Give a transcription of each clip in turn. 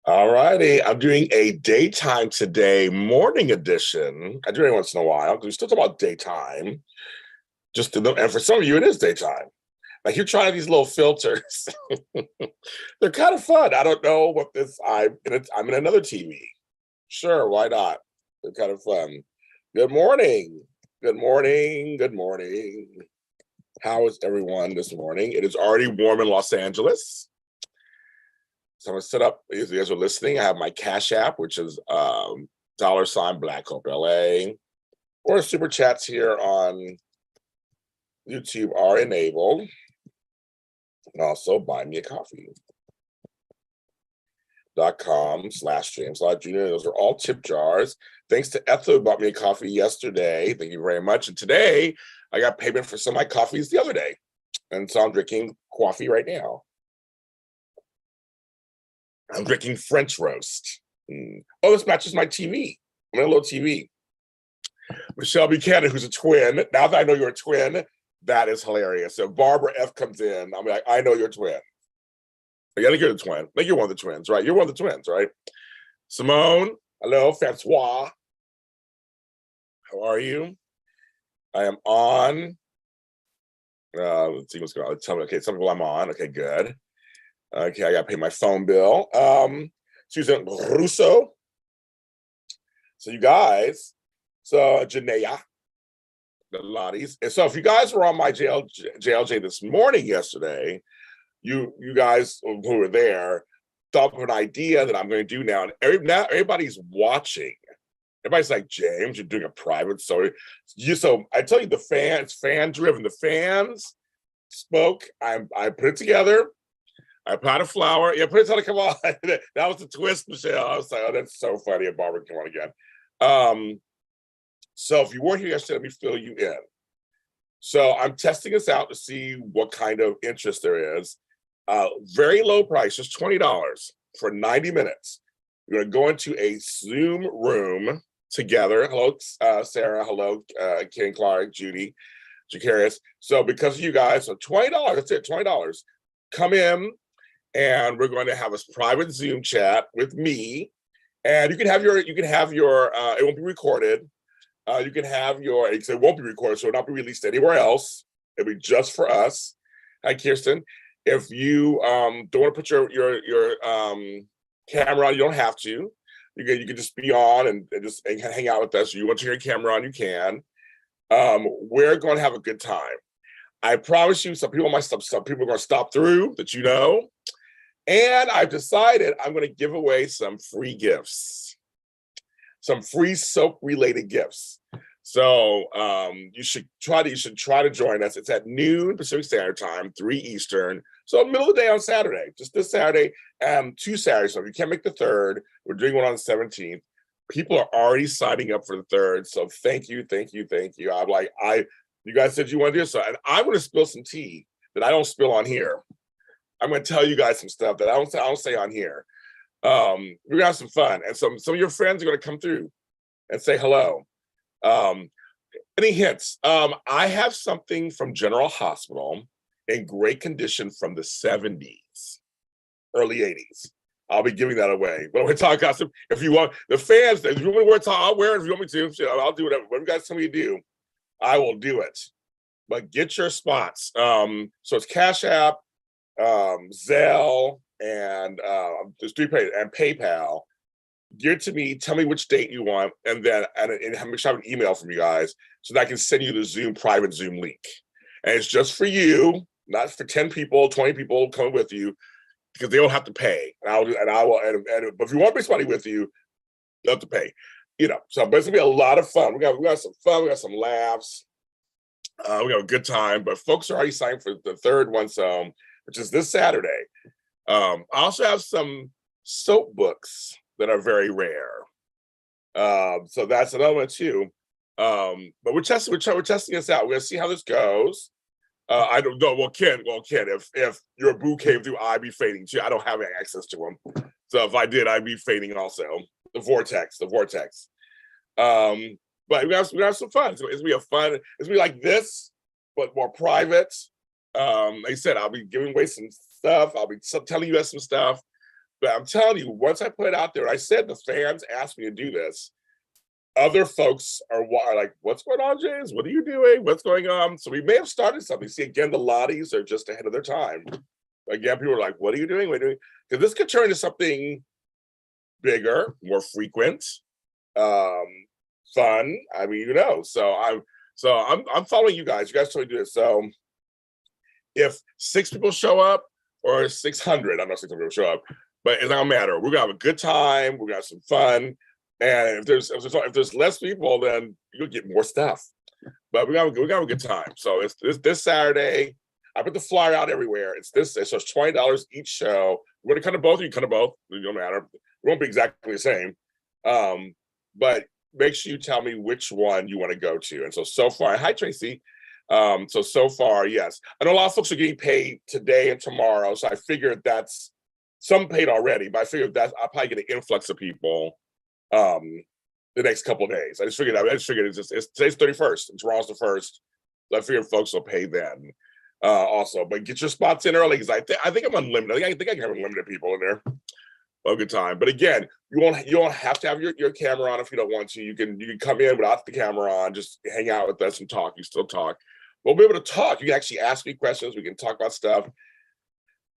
All righty. I'm doing a daytime today, morning edition. I do it once in a while because we still talk about daytime. And for some of you, it is daytime. Like you're trying these little filters. They're kind of fun. I don't know what this. I'm in another TV. Sure, why not? They're kind of fun. Good morning. Good morning. Good morning. How is everyone this morning? It is already warm in Los Angeles. So I'm gonna set up, as you guys are listening, I have my Cash App, which is $blakhopela, or super chats here on YouTube are enabled. And also buy me a coffee.com/James Jr. Those are all tip jars. Thanks to Ethel who bought me a coffee yesterday. Thank you very much. And today I got payment for some of my coffees the other day. And so I'm drinking coffee right now. I'm drinking French roast. Oh, this matches my TV. I'm in a little TV. Michelle Buchanan, who's a twin. Now that I know you're a twin, that is hilarious. So Barbara F comes in. I'm like, I know you're a twin. I gotta get a twin. I think you're one of the twins, right? You're one of the twins, right? Simone, hello. Francois, how are you? I am on. Let's see what's going on. Tell me, okay, some people I'm on. Okay, good. Okay, I got to pay my phone bill. Susan Russo. So you guys, Janaea, the Lotties. And so if you guys were on my JLJ this morning yesterday, you guys who were there thought of an idea that I'm going to do now. And now everybody's watching. Everybody's like, James, you're doing a private story. So I tell you, it's fan-driven. The fans spoke. I put it together. I pot of flour. Yeah, put it on. Come on. That was the twist, Michelle. I was like, oh, that's so funny. And Barbara, come on again. So if you weren't here yesterday, let me fill you in. So I'm testing this out to see what kind of interest there is. Very low price, just $20 for 90 minutes. We're going to go into a Zoom room together. Hello, Sarah. Hello, Ken Clark, Judy, Jacarius. So because of you guys, so $20. That's it, $20. Come in. And we're going to have a private Zoom chat with me, and you can have your. It won't be recorded. You can have your. It won't be recorded, so it'll not be released anywhere else. It'll be just for us. Hi, Kirsten. If you don't want to put your camera on, you don't have to. You can just be on and just hang out with us. If you want to turn your camera on, you can. We're going to have a good time. I promise you, some people are going to stop through that you know. And I've decided I'm going to give away some free gifts, some free soap-related gifts. So you should try to join us. It's at noon Pacific Standard Time, 3 Eastern. So middle of the day on Saturday, just this Saturday, 2 Saturdays. So if you can't make the 3rd, we're doing one on the 17th. People are already signing up for the 3rd. So thank you. I'm like, you guys said you want to do so, and I'm going to spill some tea that I don't spill on here. I'm going to tell you guys some stuff that I don't say on here. We're going to have some fun, and some of your friends are going to come through and say hello. Any hints? I have something from General Hospital in great condition from the 70s, early 80s. I'll be giving that away. But we're talking costume. If you want the fans, if you want me to wear it, I'll wear it. If you want me to, I'll do whatever. Whatever you guys tell me to do, I will do it. But get your spots. So it's Cash App, Zelle, and there's 3 pages, and PayPal. Give it to me. Tell me which date you want, and then make sure I have an email from you guys so that I can send you the private Zoom link. And it's just for you, not for 10 people, 20 people coming with you, because they don't have to pay. But if you want somebody with you, you have to pay. So but it's gonna be a lot of fun. We got some fun. We got some laughs. We got a good time. But folks are already signed for the 3rd one, so which is this Saturday. I also have some soap books that are very rare. So that's another one too. But we're testing this out. We're gonna see how this goes. I don't know. Well, Ken, if your boo came through, I'd be fading too. I don't have any access to him. So if I did, I'd be fading also. The vortex. But we have some fun. So it's gonna be a fun. It's gonna be like this, but more private. Like I said, I'll be giving away some stuff. I'll be telling you guys some stuff. But I'm telling you, once I put it out there, I said the fans asked me to do this. Other folks are like, what's going on, James? What are you doing? What's going on? So we may have started something. See, again, the Lotties are just ahead of their time. Again, people are like, what are you doing? What are you doing? Because this could turn into something bigger, more frequent, fun. I mean, you know, so I'm following you guys. You guys totally do it. So if 6 people show up or 600, I'm not 600 people show up, but it don't matter. We're gonna have a good time. We're gonna have some fun. And if there's less people, then you'll get more stuff. But we got a good time. So it's this Saturday. I put the flyer out everywhere. So it's $20 each show. We're gonna cut them both. You can cut them both. It don't matter. It won't be exactly the same. But make sure you tell me which one you want to go to. And so far, hi Tracy. So far, yes. I know a lot of folks are getting paid today and tomorrow. So I figured that's some paid already, but I figured that I'll probably get an influx of people the next couple of days. I just figured it's today's 31st and tomorrow's the 1st. So I figured folks will pay then also. But get your spots in early because I think I'm unlimited. I think I can have unlimited people in there. A good time. But again, you don't have to have your camera on if you don't want to. You can come in without the camera on, just hang out with us and talk. You still talk. We'll be able to talk. You can actually ask me questions. We can talk about stuff.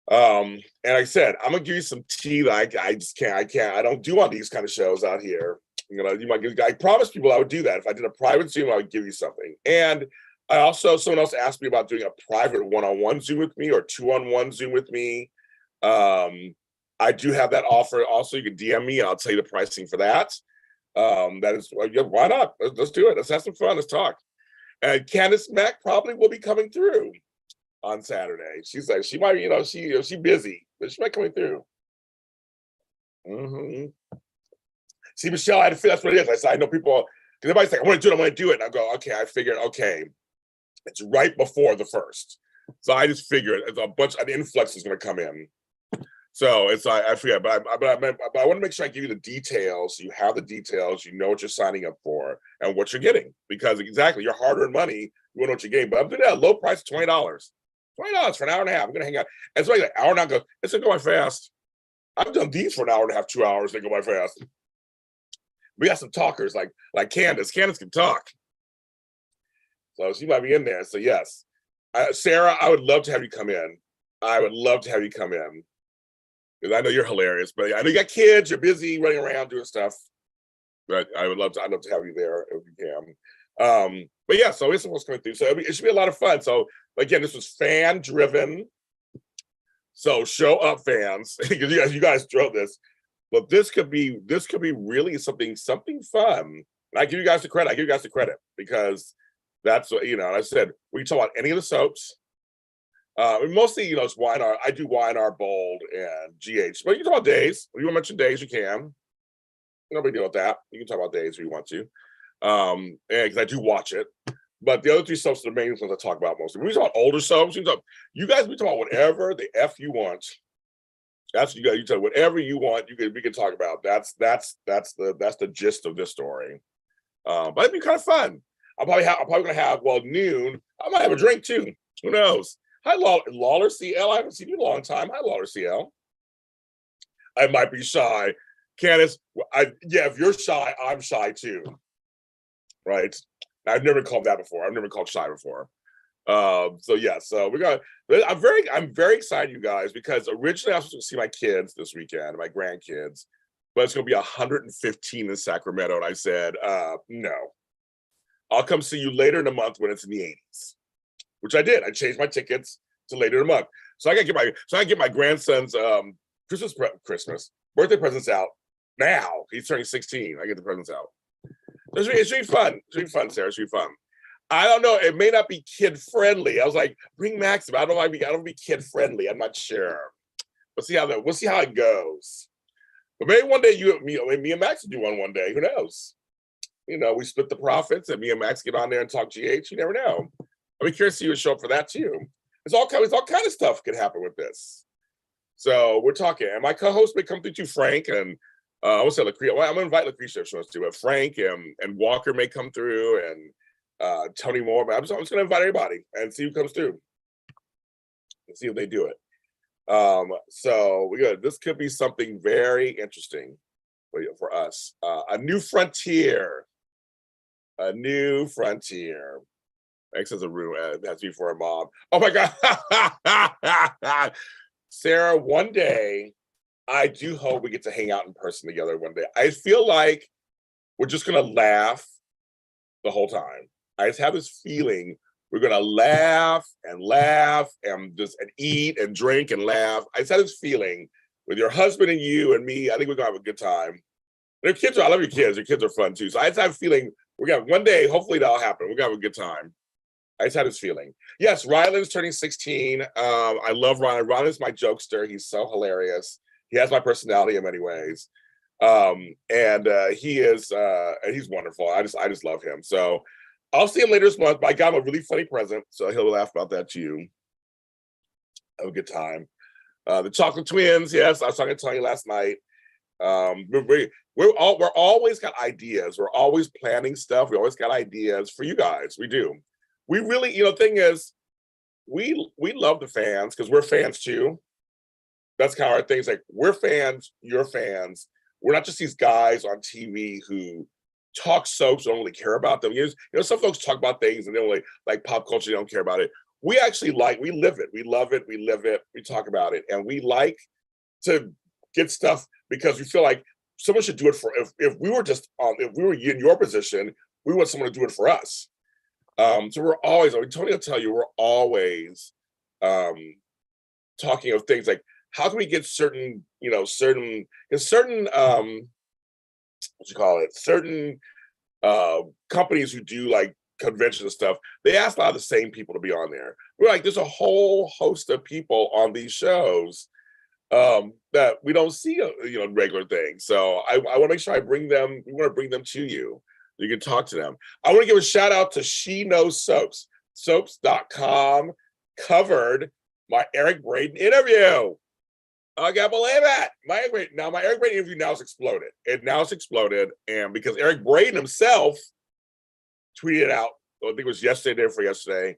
And like I said, I'm gonna give you some tea that I just can't. I don't do on these kind of shows out here. You know, I promised people I would do that. If I did a private Zoom, I would give you something. And someone else asked me about doing a private one-on-one Zoom with me or 2-on-1 Zoom with me. I do have that offer. Also, you can DM me and I'll tell you the pricing for that. That is, yeah, why not? Let's do it. Let's have some fun. Let's talk. And Candace Mack probably will be coming through on Saturday. She's like, she might, she's busy, but she might coming through. Mm-hmm. See, Michelle, I had to feel that's what it is. I said, I know people, because everybody's like, I want to do it. And I go, okay, I figured, okay, it's right before the 1st. So I just figured an influx is going to come in. So it's I forget, but I want to make sure I give you the details. So you have the details, you know what you're signing up for and what you're getting. Because exactly, your hard-earned money, you want to know what you're getting. But I'm doing that low price, $20. $20 for an hour and a half. I'm gonna hang out. And so like an hour and a half goes, it's gonna go by fast. I've done these for an hour and a half, 2 hours, they go by fast. We got some talkers like Candace. Candace can talk. So she might be in there. So yes. Sarah, I would love to have you come in. Because I know you're hilarious, but I know you got kids, you're busy running around doing stuff. But I'd love to have you there if you can. But yeah, so it's what's coming through. So it should be a lot of fun. So again, this was fan driven. So show up, fans, because you guys drove this. But this could be really something fun. And I give you guys the credit. Because that's what, I said, we can talk about any of the soaps. Mostly, it's YNR. I do YNR Bold and GH. But you can talk about days. If you want to mention days, you can. No big deal with that. You can talk about days if you want to. And because I do watch it. But the other 3 soaps are the main ones I talk about mostly. When we talk about older soaps, you guys we talk about whatever the F you want. That's you guys. You talk whatever you want. We can talk about. That's the gist of this story. But it'd be kind of fun. I'm probably gonna have noon. I might have a drink too. Who knows? Hi, Lawler CL. I haven't seen you in a long time. Hi, Lawler CL. I might be shy. Candace, if you're shy, I'm shy too. Right? I've never called that before. I've never called shy before. So I'm very excited, you guys, because originally I was supposed to see my kids this weekend, my grandkids, but it's gonna be 115 in Sacramento. And I said, no. I'll come see you later in the month when it's in the 80s. Which I did. I changed my tickets to later in the month. So I can get my grandson's birthday presents out now. He's turning 16. I get the presents out. It should be fun. It should be fun, Sarah. It should be fun. I don't know. It may not be kid friendly. I was like, bring Max. I don't be kid friendly. I'm not sure. We'll see how it goes. But maybe one day me and Max will do one day. Who knows? We split the profits and me and Max get on there and talk GH. You never know. I'll be curious to see you show up for that too. There's all kind of stuff could happen with this. So we're talking. And my co-host may come through too, Frank, and I would say Lucretia. Well, I'm gonna invite Lucretia if she wants to, but Frank and Walker may come through and Tony Moore. But I'm just gonna invite everybody and see who comes through and see if they do it. So we got this could be something very interesting for us. A new frontier. A new frontier. X as a room. That's me for a mom. Oh my God. Sarah, one day, I do hope we get to hang out in person together one day. I feel like we're just going to laugh the whole time. I just have this feeling we're going to laugh and just and eat and drink and laugh. I just have this feeling with your husband and you and me, I think we're going to have a good time. And your kids I love your kids. Your kids are fun too. So I just have a feeling we're going to, one day, hopefully that'll happen. We're going to have a good time. I just had this feeling. Yes, Ryland's turning 16. I love Ryland. Ryland's my jokester. He's so hilarious. He has my personality in many ways. And he is and he's wonderful. I just love him. So I'll see him later this month, but I got him a really funny present. So he'll laugh about that too. Have a good time. The chocolate twins, yes, I was talking to Tony last night. We're always got ideas. We're always planning stuff. We always got ideas for you guys. We do. We really, thing is, we love the fans because we're fans too. That's kind of our thing. It's like we're fans, you're fans. We're not just these guys on TV who talk soaps, don't really care about them. Some folks talk about things and they don't like pop culture, they don't care about it. We actually we live it. We love it. We live it. We talk about it. And we like to get stuff because we feel like someone should do it for, if we were just, if we were in your position, we want someone to do it for us. So we're always, Tony will tell you, we're always talking of things like, how can we get certain companies who do like convention and stuff, they ask a lot of the same people to be on there. We're like, there's a whole host of people on these shows that we don't see, regular things. So I want to make sure we want to bring them to you. You can talk to them. I want to give a shout out to She Knows Soaps. Soaps.com covered my Eric Braeden interview. I can't believe it. My Eric Braeden interview now has exploded. And because Eric Braeden himself tweeted out, I think it was yesterday,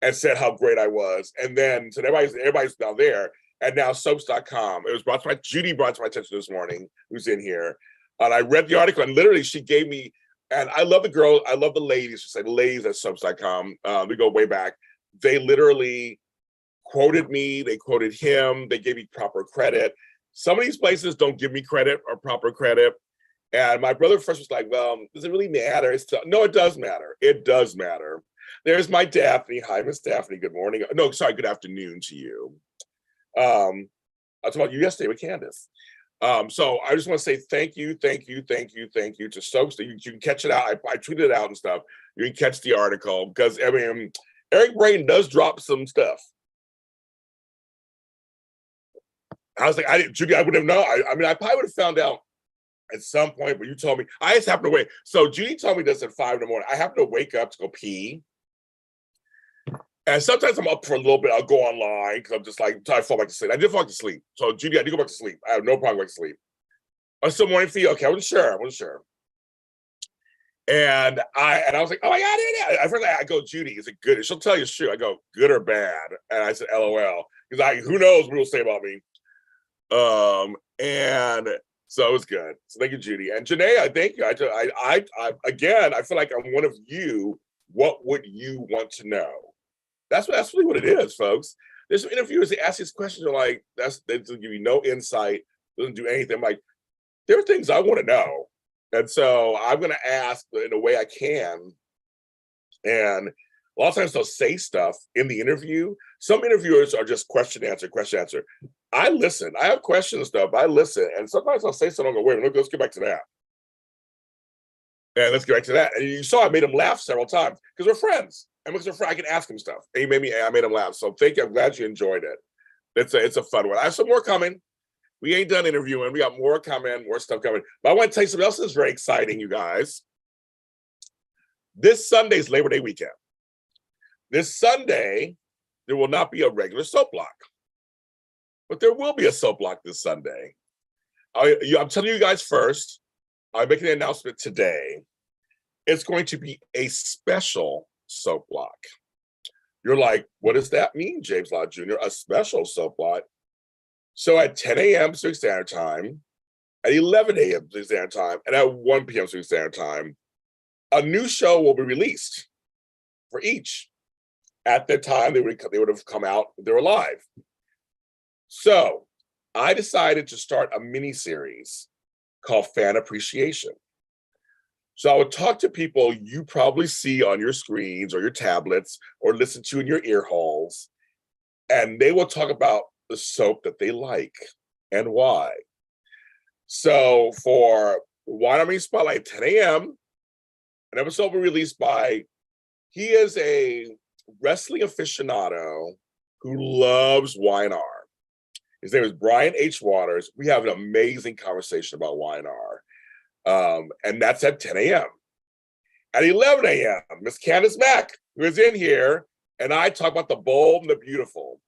and said how great I was. And then, so everybody's now there. And now soaps.com. It was Judy brought to my attention this morning, who's in here. And I read the article, and literally she gave me, and I love the girl, I love the ladies. She said, ladies at soaps.com. We go way back. They literally quoted me, they quoted him, they gave me proper credit. Some of these places don't give me credit or proper credit. And my brother first was like, well, does it really matter? No, it does matter. It does matter. There's my Daphne. Hi, Miss Daphne. Good morning. No, sorry, good afternoon to you. I talked about you yesterday with Candace. So I just want to say thank you to Soaps. You can catch it out. I tweeted it out and stuff. You can catch the article because Eric Braeden does drop some stuff. I was like, Judy, I wouldn't have known. I probably would have found out at some point, but you told me. I just happened to wait. So Judy told me this at 5 a.m. I happen to wake up to go pee. And sometimes I'm up for a little bit. I'll go online because I'm just like, until I fall back to sleep. I did fall back to sleep. So Judy, I did go back to sleep. I have no problem going to sleep. I still morning for you. Okay, I wasn't sure. And I was like, oh my God, I go, Judy, is it good? She'll tell you it's true. I go, good or bad? And I said, LOL. Because who knows what people say about me. And so it was good. So thank you, Judy. And Janae, I thank you. I feel like I'm one of you. What would you want to know? That's really what it is, folks. There's some interviewers, they ask these questions, they give you no insight, doesn't do anything. I'm like, there are things I want to know. And so I'm going to ask in a way I can. And a lot of times they'll say stuff in the interview. Some interviewers are just question, answer. I listen. I have questions and stuff. I listen. And sometimes I'll say something, I'll go, wait, let's get back to that. And let's get back to that. And you saw I made him laugh several times because we're friends. And because we're friends, I can ask him stuff. And I made him laugh. So thank you. I'm glad you enjoyed it. It's a fun one. I have some more coming. We ain't done interviewing. We got more coming, more stuff coming. But I want to tell you something else that's very exciting, you guys. This Sunday's Labor Day weekend. This Sunday, there will not be a regular soap block. But there will be a soap block this Sunday. I'm telling you guys first. I'm making an announcement today. It's going to be a special soap block. You're like, what does that mean, James Lott Jr.? A special soap block? So at 10 a.m. Pacific Standard Time, at 11 a.m. Pacific Standard Time, and at 1 p.m. Pacific Standard Time, a new show will be released for each. At that time, they would have come out, they were live. So I decided to start a mini series called Fan Appreciation. So I would talk to people you probably see on your screens or your tablets or listen to in your ear holes, and they will talk about the soap that they like and why. So for Wine Army Spotlight, 10 a.m., an episode will be released by, he is a wrestling aficionado who loves YNR. His name is Brian H. Waters. We have an amazing conversation about YNR. And that's at 10 a.m. At 11 a.m., Miss Candace Mack, who is in here, and I talk about the bold and the beautiful.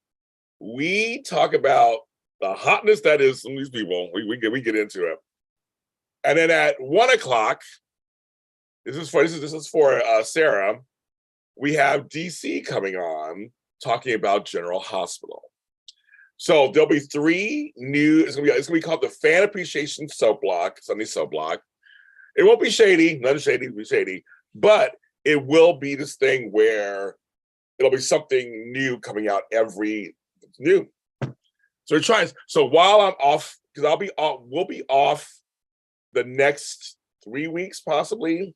We talk about the hotness that is some of these people. We get into it. And then at 1 o'clock, this is for Sarah, we have DC coming on talking about General Hospital. So there'll be 3 new, it's gonna be called the Fan Appreciation Soap Block, Sunday Soap Block. It won't be shady, nothing shady, it'll be shady, but it will be this thing where it'll be something new coming out every new. So we're trying. So while I'm off, because we'll be off the next 3 weeks, possibly.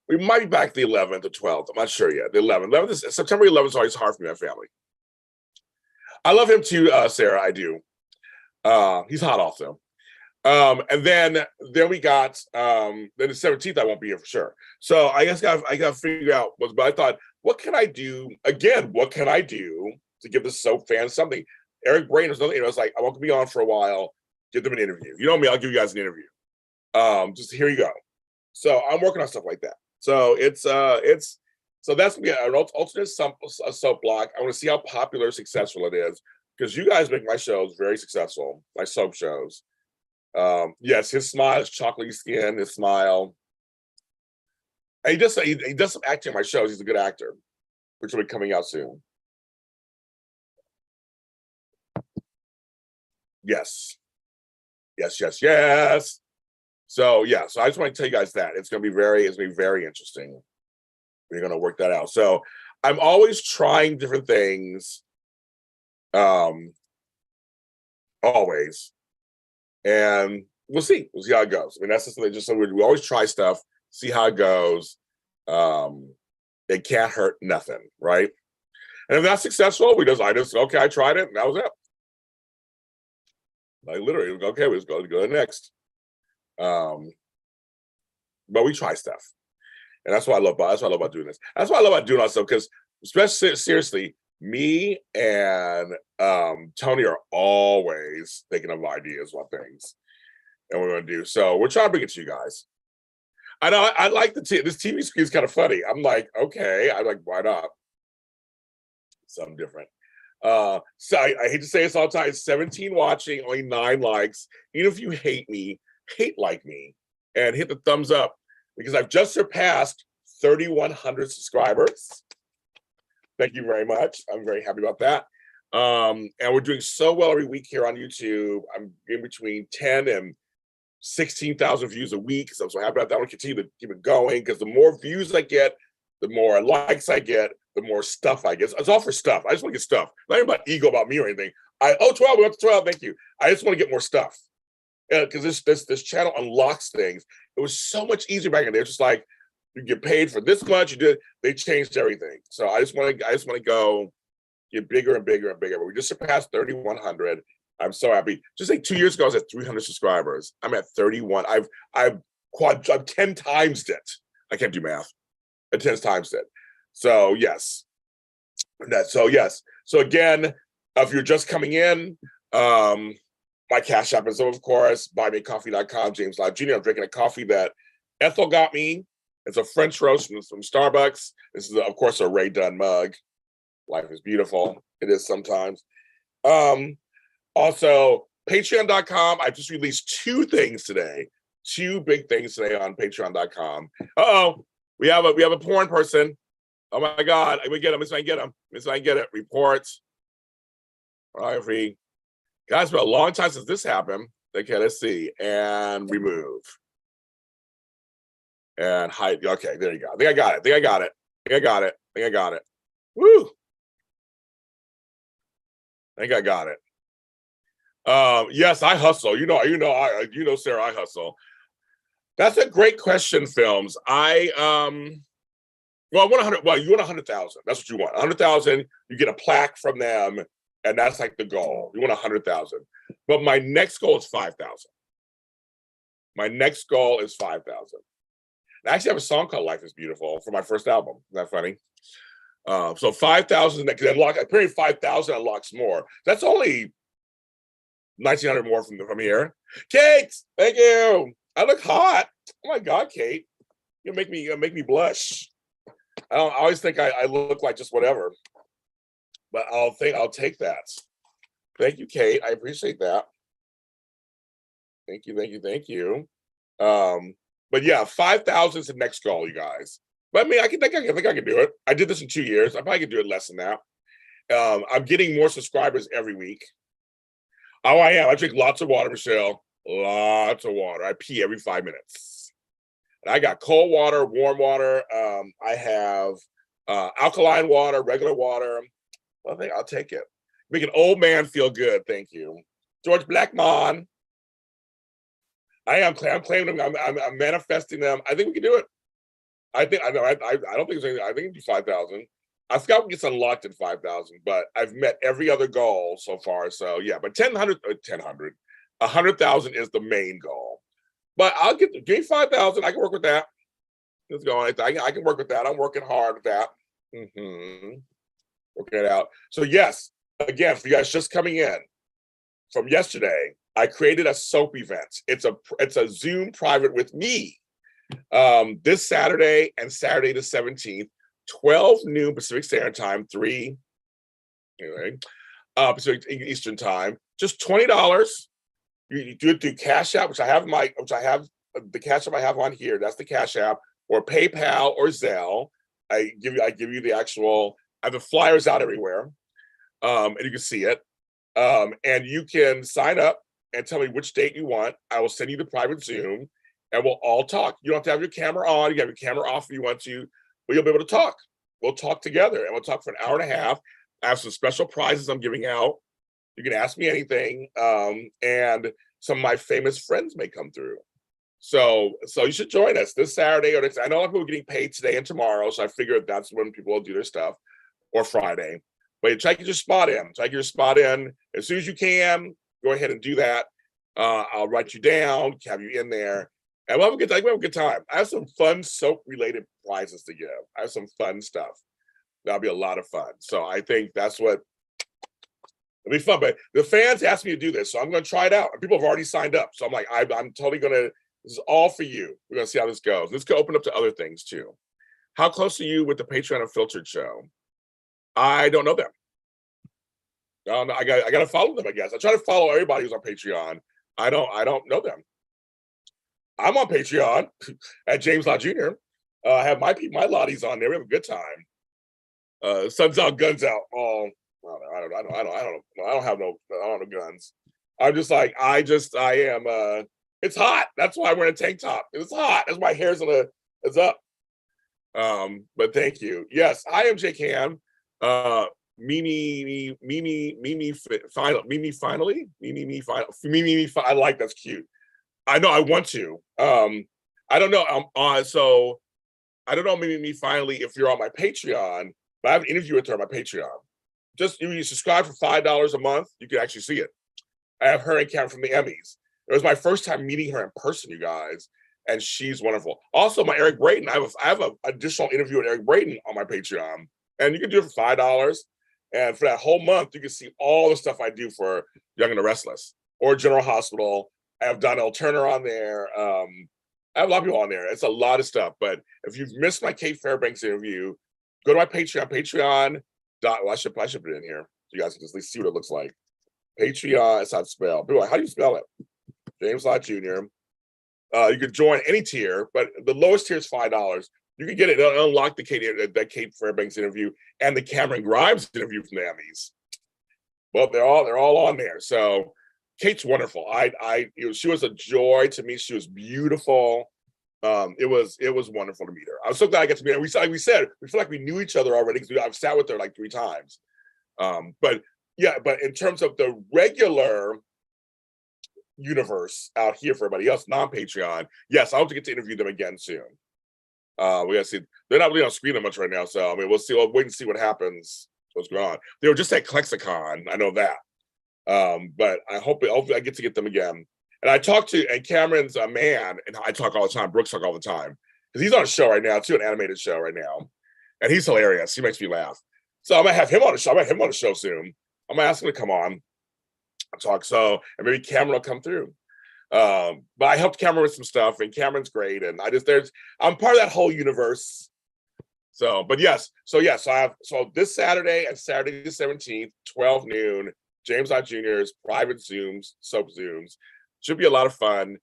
We might be back the 11th or 12th. I'm not sure yet. The 11th. September 11th is always hard for me and my family. I love him too, Sarah. I do. He's hot also. And then we got then the 17th. I won't be here for sure. So I guess I got to figure out what. But I thought, what can I do again? What can I do to give the soap fans something? Eric Brain was another. I was like, I want to be on for a while. Give them an interview. You know me. I'll give you guys an interview. Just here you go. So I'm working on stuff like that. So it's so that's gonna be an alternate soap block. I want to see how popular, successful it is, because you guys make my shows very successful, my soap shows. Yes, his smile, his chocolatey skin, his smile. And he does some acting on my shows. He's a good actor, which will be coming out soon. Yes. So yeah, so I just want to tell you guys that it's gonna be very interesting. We're gonna work that out. So I'm always trying different things. Always. And we'll see how it goes. I mean, that's just something we always try stuff, see how it goes. It can't hurt nothing, right? And if that's successful, I tried it, and that was it. Like literally, okay, let's go next. But we try stuff, and that's what I love about doing this. That's what I love about doing stuff, because especially seriously, me and Tony are always thinking of ideas about things, and we're going to do. So we're trying to bring it to you guys. I know I like this TV screen is kind of funny. I'm like, okay, I'm like, why not? Something different. So I hate to say this all the time, 17 watching, only 9 likes. Even if you hate like me, and hit the thumbs up, because I've just surpassed 3,100 subscribers. Thank you very much. I'm very happy about that. And we're doing so well every week here on YouTube. I'm in between 10 and 16,000 views a week. So I'm so happy about that. I want to continue to keep it going, because the more views I get, the more likes I get, the more stuff I get. It's all for stuff. I just want to get stuff. Not even about ego, about me or anything. 12, we went to 12. Thank you. I just want to get more stuff. Because this channel unlocks things. It was so much easier back in there. Just like, you get paid for this much. They changed everything. So I just want to go get bigger and bigger and bigger. But we just surpassed 3,100. I'm so happy. Just like 2 years ago, I was at 300 subscribers. I'm at 31. I've 10 times it. I can't do math. I 10 times it. So yes. So again, if you're just coming in, my CashAPP is, of course, buymeacoffee.com, James Live Jr. I'm drinking a coffee that Ethel got me. It's a French roast from Starbucks. This is, of course, a Ray Dunn mug. Life is beautiful. It is sometimes. Also, patreon.com. I just released 2 things today. 2 big things today on patreon.com. We have a porn person. Oh my God. We get him. Miss I get him. Miss I get it. Reports. Pornography. Guys, it's been a long time since this happened. Okay, let's see. And remove. And hide. Okay, there you go. I think I got it. I think I got it. I think I got it. I think I got it. Woo! I think I got it. Yes, I hustle. Sarah, I hustle. That's a great question, Films. Well, I want 100. Well, you want 100,000. That's what you want. 100,000. You get a plaque from them, and that's like the goal. You want 100,000. But my next goal is 5,000. My next goal is 5,000. I actually have a song called "Life Is Beautiful" for my first album. Isn't that funny? So 5,000 next. Apparently 5,000 unlocks more. That's only 1,900 more from here. Kate, thank you. I look hot. Oh my God, Kate, you make me blush. I always think I look like just whatever, but I'll take that. Thank you, Kate. I appreciate that. Thank you. But yeah, 5,000 is the next goal, you guys. But I mean, I think I can do it. I did this in 2 years. I probably could do it less than that. I'm getting more subscribers every week. Oh, I am. I drink lots of water, Michelle. Lots of water. I pee every 5 minutes. And I got cold water, warm water. I have alkaline water, regular water. I think I'll take it. Make an old man feel good. Thank you, George Blackmon. I'm claiming them. I'm manifesting them. I think we can do it. I don't think it's anything. I think it'd be 5,000. I forgot what gets unlocked in 5,000, but I've met every other goal so far. So yeah, but 100,000 is the main goal. But I'll give me 5,000. I can work with that. Let's go. I can work with that. I'm working hard with that. Working it out. So yes, again, for you guys just coming in from yesterday, I created a soap event. It's a Zoom private with me. This Saturday and Saturday the 17th, 12 noon Pacific Standard Time, 3 Pacific Eastern Time. Just $20. You do it through CashAPP, which I have the CashAPP I have on here. That's the CashAPP, or PayPal or Zelle. I give you the actual. I have the flyers out everywhere, and you can see it. And you can sign up and tell me which date you want. I will send you the private Zoom, and we'll all talk. You don't have to have your camera on. You can have your camera off if you want to, but you'll be able to talk. We'll talk together, and we'll talk for an hour and a half. I have some special prizes I'm giving out. You can ask me anything, and some of my famous friends may come through. So you should join us this Saturday or next. I know a lot of people are getting paid today and tomorrow, so I figured that's when people will do their stuff, or Friday. But try to get your spot in. Try to get your spot in as soon as you can. Go ahead and do that. I'll write you down, have you in there, and we'll have a good time. We'll have a good time. I have some fun soap-related prizes to give. I have some fun stuff. That'll be a lot of fun. So I think that's what. It'll be fun, but the fans asked me to do this, so I'm going to try it out. And people have already signed up, so I'm like, I'm totally going to. This is all for you. We're going to see how this goes. This could open up to other things too. How close are you with the Patreon Unfiltered show? I don't know them. I got to follow them. I guess I try to follow everybody who's on Patreon. I don't know them. I'm on Patreon at James Law Jr. I have my lotties on there. We have a good time. Sun's out, guns out. Oh. I don't have no guns. I'm just like, I am, it's hot. That's why I'm wearing a tank top. It's hot. That's why my hair's it's up. But thank you. Yes, I am Jake Ham. Mimi finally. I like, that's cute. I know I want to. I don't know. So I don't know, Mimi finally, if you're on my Patreon, but I have an interview with her on my Patreon. Just you subscribe for $5 a month, you can actually see it. I have her and Cam from the Emmys. It was my first time meeting her in person, you guys, and she's wonderful. Also, my Eric Braden, I have an additional interview with Eric Braden on my Patreon, and you can do it for $5. And for that whole month, you can see all the stuff I do for Young and the Restless or General Hospital. I have Donnell Turner on there. I have a lot of people on there. It's a lot of stuff. But if you've missed my Kate Fairbanks interview, go to my Patreon. I should put it in here so you guys can just at least see what it looks like. Patreon, it's how it's spelled. People are like, how do you spell it? James Lott Jr. You can join any tier, but the lowest tier is $5. You can get it. It'll unlock the Kate Fairbanks interview and the Cameron Grimes interview from the Emmys. Well, they're all on there. So Kate's wonderful. She was a joy to me. She was beautiful. It was wonderful to meet her. I was so glad I got to meet her. We said we feel like we knew each other already because I've sat with her like 3 times. But in terms of the regular universe out here for everybody else, non-Patreon, yes, I hope to get to interview them again soon. We gotta see. They're not really on screen that much right now, so I mean, we'll see. We'll wait and see what happens. What's going on? They were just at Klexicon. I know that. But hopefully I get to get them again. And I talked to, and Cameron's a man, and I talk all the time. Brooks talk all the time because he's on a show right now too, an animated show right now, and he's hilarious. He makes me laugh. So I'm gonna have him on the show. I'm gonna have him on the show soon. I'm gonna ask him to come on, talk. So, and maybe Cameron will come through. But I helped Cameron with some stuff, and Cameron's great. And I'm part of that whole universe. So, but yes, so this Saturday and Saturday the 17th, 12 noon, James Lott Jr.'s private Zooms, soap Zooms. Should be a lot of fun.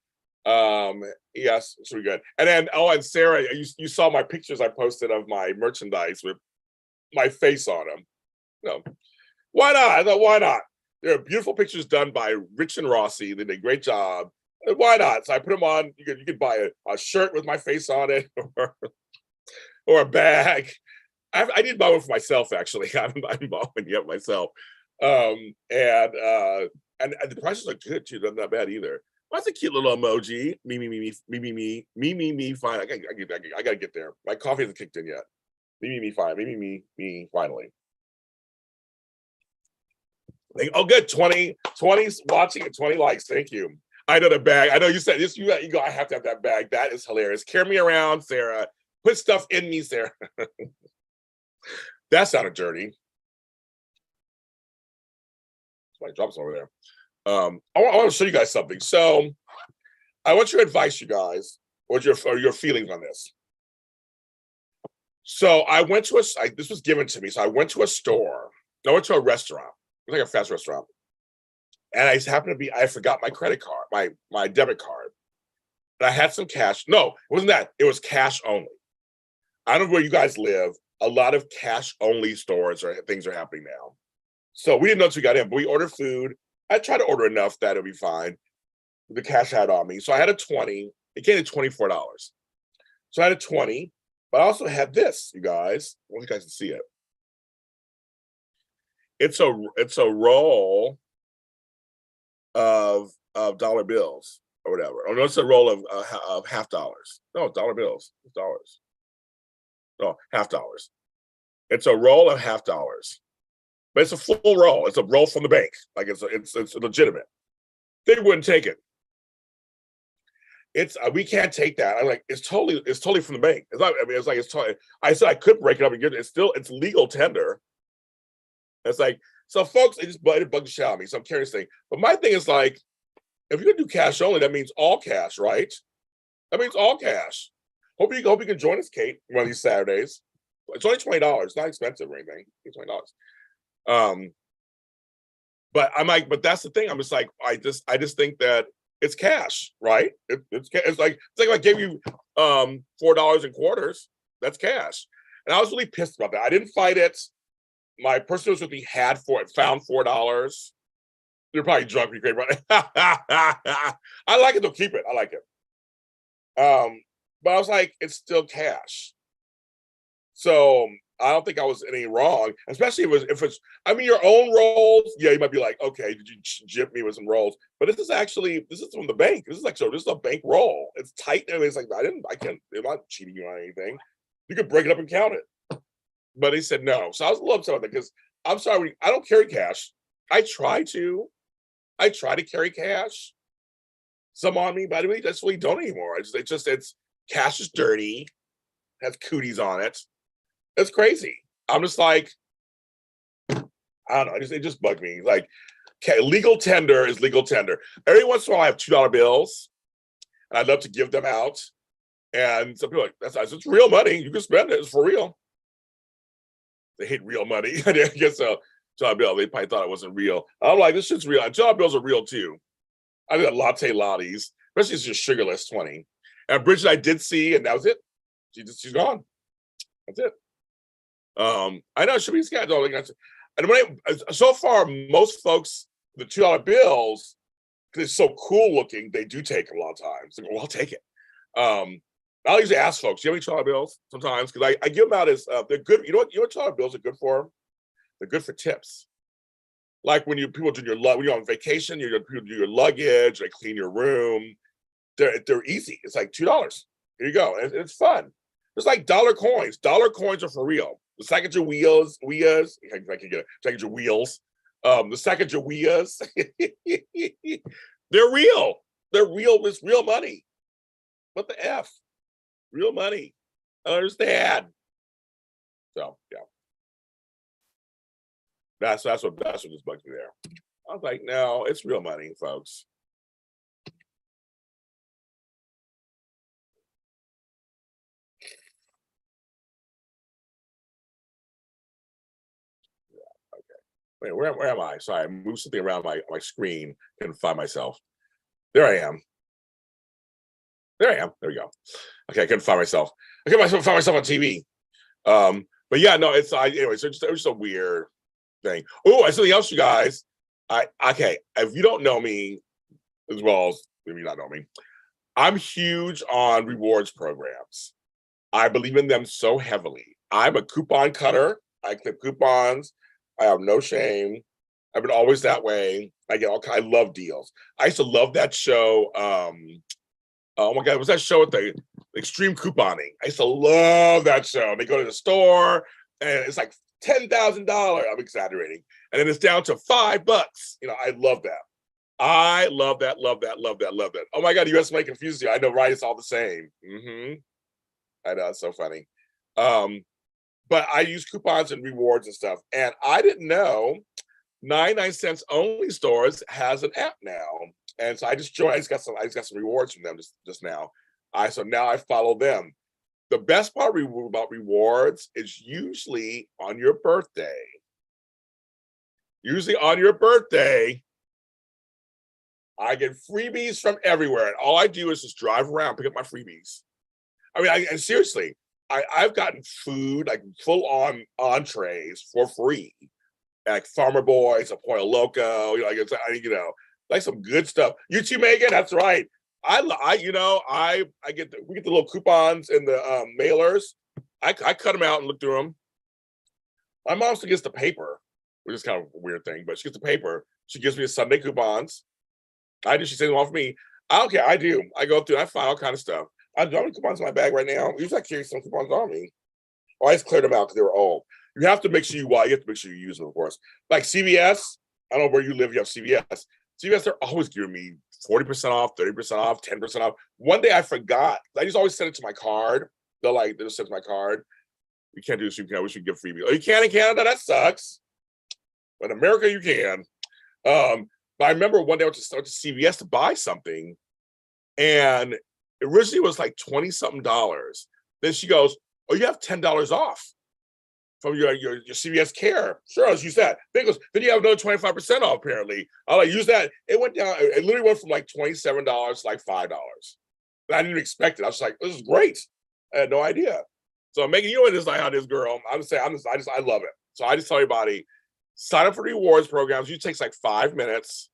Yes, should be good. And then, and Sarah, you saw my pictures I posted of my merchandise with my face on them. No, why not? I thought, why not? There are beautiful pictures done by Rich and Rossi. They did a great job. Why not? So I put them on. You could buy a shirt with my face on it, or a bag. I did buy one for myself, actually. I didn't buy one yet myself. And the prices are good too. They're not bad either. That's a cute little emoji. Me, fine. I gotta get there. My coffee hasn't kicked in yet. Me, fine. Me, finally. Oh, good. 20 watching and 20 likes. Thank you. I know the bag. I know you said this. You go. I have to have that bag. That is hilarious. Carry me around, Sarah. Put stuff in me, Sarah. That's not a journey. Somebody drops over there. I want to show you guys something. So I want your advice, you guys, or your feelings on this. So I went to this was given to me. So I went to a store. I went to a restaurant. It was like a fast restaurant. And I forgot my credit card, my debit card. And I had some cash. No, it wasn't that. It was cash only. I don't know where you guys live. A lot of cash only stores or things are happening now. So we didn't know until we got in, but we ordered food. I tried to order enough that it'll be fine. The cash I had on me. So I had a 20. It came to $24. So I had a 20, but I also had this, you guys. I want you guys to see it. It's a roll of dollar bills or whatever. Oh no, it's a roll of half dollars. No, dollar bills. It's dollars. No, half dollars. It's a roll of half dollars. But it's a full roll. It's a roll from the bank. Like it's legitimate. They wouldn't take it. We can't take that. I'm like, it's totally from the bank. It's not. I mean, it's like it's totally. I said I could break it up and get it. It's legal tender. It's like, so folks, it bugged the shit out of me. So I'm carrying this thing. But my thing is like, if you're gonna do cash only, that means all cash, right? That means all cash. Hope you can join us, Kate, one of these Saturdays. It's only $20. It's not expensive or anything. It's $20. But I'm like, but that's the thing. I'm just like, I just think that it's cash, right? It's like if I gave you $4 in quarters, that's cash. And I was really pissed about that. I didn't fight it. My person who was with me found $4. They're probably drunk. You're great, right? I like it. They'll keep it. I like it. But I was like, it's still cash. So I don't think I was any wrong, especially if it's. I mean, your own rolls. Yeah, you might be like, okay, did you jip me with some rolls? But this is from the bank. This is a bank roll. It's tight and it's like I can't. I'm not cheating you on anything. You could break it up and count it. But he said no. So I was a little upset about that because I'm sorry, I don't carry cash. I try to carry cash. Some on me, by the way, that's what we don't anymore. It's cash is dirty, has cooties on it. It's crazy. I'm just like, I don't know. It just bugged me. Like, okay, legal tender is legal tender. Every once in a while, I have $2 bills, and I'd love to give them out. And some people are like, it's real money. You can spend it. It's for real. They hate real money. I guess so. $2 bill. They probably thought it wasn't real. I'm like, this shit's real. $2 bills are real too. I did latte lotties, especially it's just sugarless 20. And Bridget, I did see, and that was it. She's gone. That's it. I know she'll be scared. And so far, most folks, the $2 bills, because it's so cool looking, they do take them a lot of times. They go, well, I'll take it. I'll usually ask folks, do you have any dollar bills sometimes? Because I give them out as they're good. You know what dollar bills are good for? They're good for tips. Like when people do when you're on vacation, people do your luggage, they clean your room. They're easy. It's like $2. Here you go. And it's fun. It's like dollar coins. Dollar coins are for real. The second your wheels, if I can get it, second your wheels. The second your wheels, they're real. They're real. It's real money. What the F? Real money. I don't understand. So yeah. That's what just bugged me there. I was like, no, it's real money, folks. Yeah, okay. Wait, where am I? Sorry, I moved something around my screen. Couldn't find myself. There I am. There I am. There we go. Okay, I couldn't find myself. I couldn't find myself on TV. But yeah, no, anyway, so it was just a weird thing. Oh, I something else, you guys. Okay, if you don't know me as well as if you not know me, I'm huge on rewards programs. I believe in them so heavily. I'm a coupon cutter. I clip coupons. I have no shame. I've been always that way. I love deals. I used to love that show. Oh my God, was that show with the extreme couponing? I used to love that show. They go to the store and it's like $10,000. I'm exaggerating. And then it's down to $5. I love that. I love that, love that, love that, love that. Oh my God, US might confuse you. I know, right? It's all the same. I know, it's so funny. But I use coupons and rewards and stuff. And I didn't know 99 cents only stores has an app now. And so I just joined. I just got some rewards from them just now. So now I follow them. The best part about rewards is usually on your birthday. Usually on your birthday, I get freebies from everywhere. And all I do is just drive around, pick up my freebies. I mean, and seriously, I've gotten food, like full on entrees for free. Like Farmer Boys, a Pollo Loco, like some good stuff. You too, Megan. That's right. We get the little coupons and the mailers. I cut them out and look through them. My mom still gets the paper, which is kind of a weird thing, but she gets the paper. She gives me the Sunday coupons. She sends them off me. I don't care. I do. I go through. I find all kind of stuff. I don't have coupons in my bag right now. Usually I carry some coupons on me. I just cleared them out because they were old. You have to make sure you use them, of course. Like CVS. I don't know where you live. You have CVS. CVS, they're always giving me 40% off, 30% off, 10% off. One day I forgot. I just always send it to my card. They'll just send it to my card. You can't do this. We should give freebies. Oh, you can in Canada? That sucks. But in America, you can. But I remember one day I went to CVS to buy something, and originally it was like $20-something. Then she goes, "Oh, you have $10 off from your CVS Care." Sure, I'll use that. Then you have another 25% off, apparently. I'll use that. It went down. It literally went from like $27 to like $5. I didn't expect it. I was like, this is great. I had no idea. So Megan, you know what it is like how this girl. I love it. So I just tell everybody, sign up for rewards programs. It takes like 5 minutes.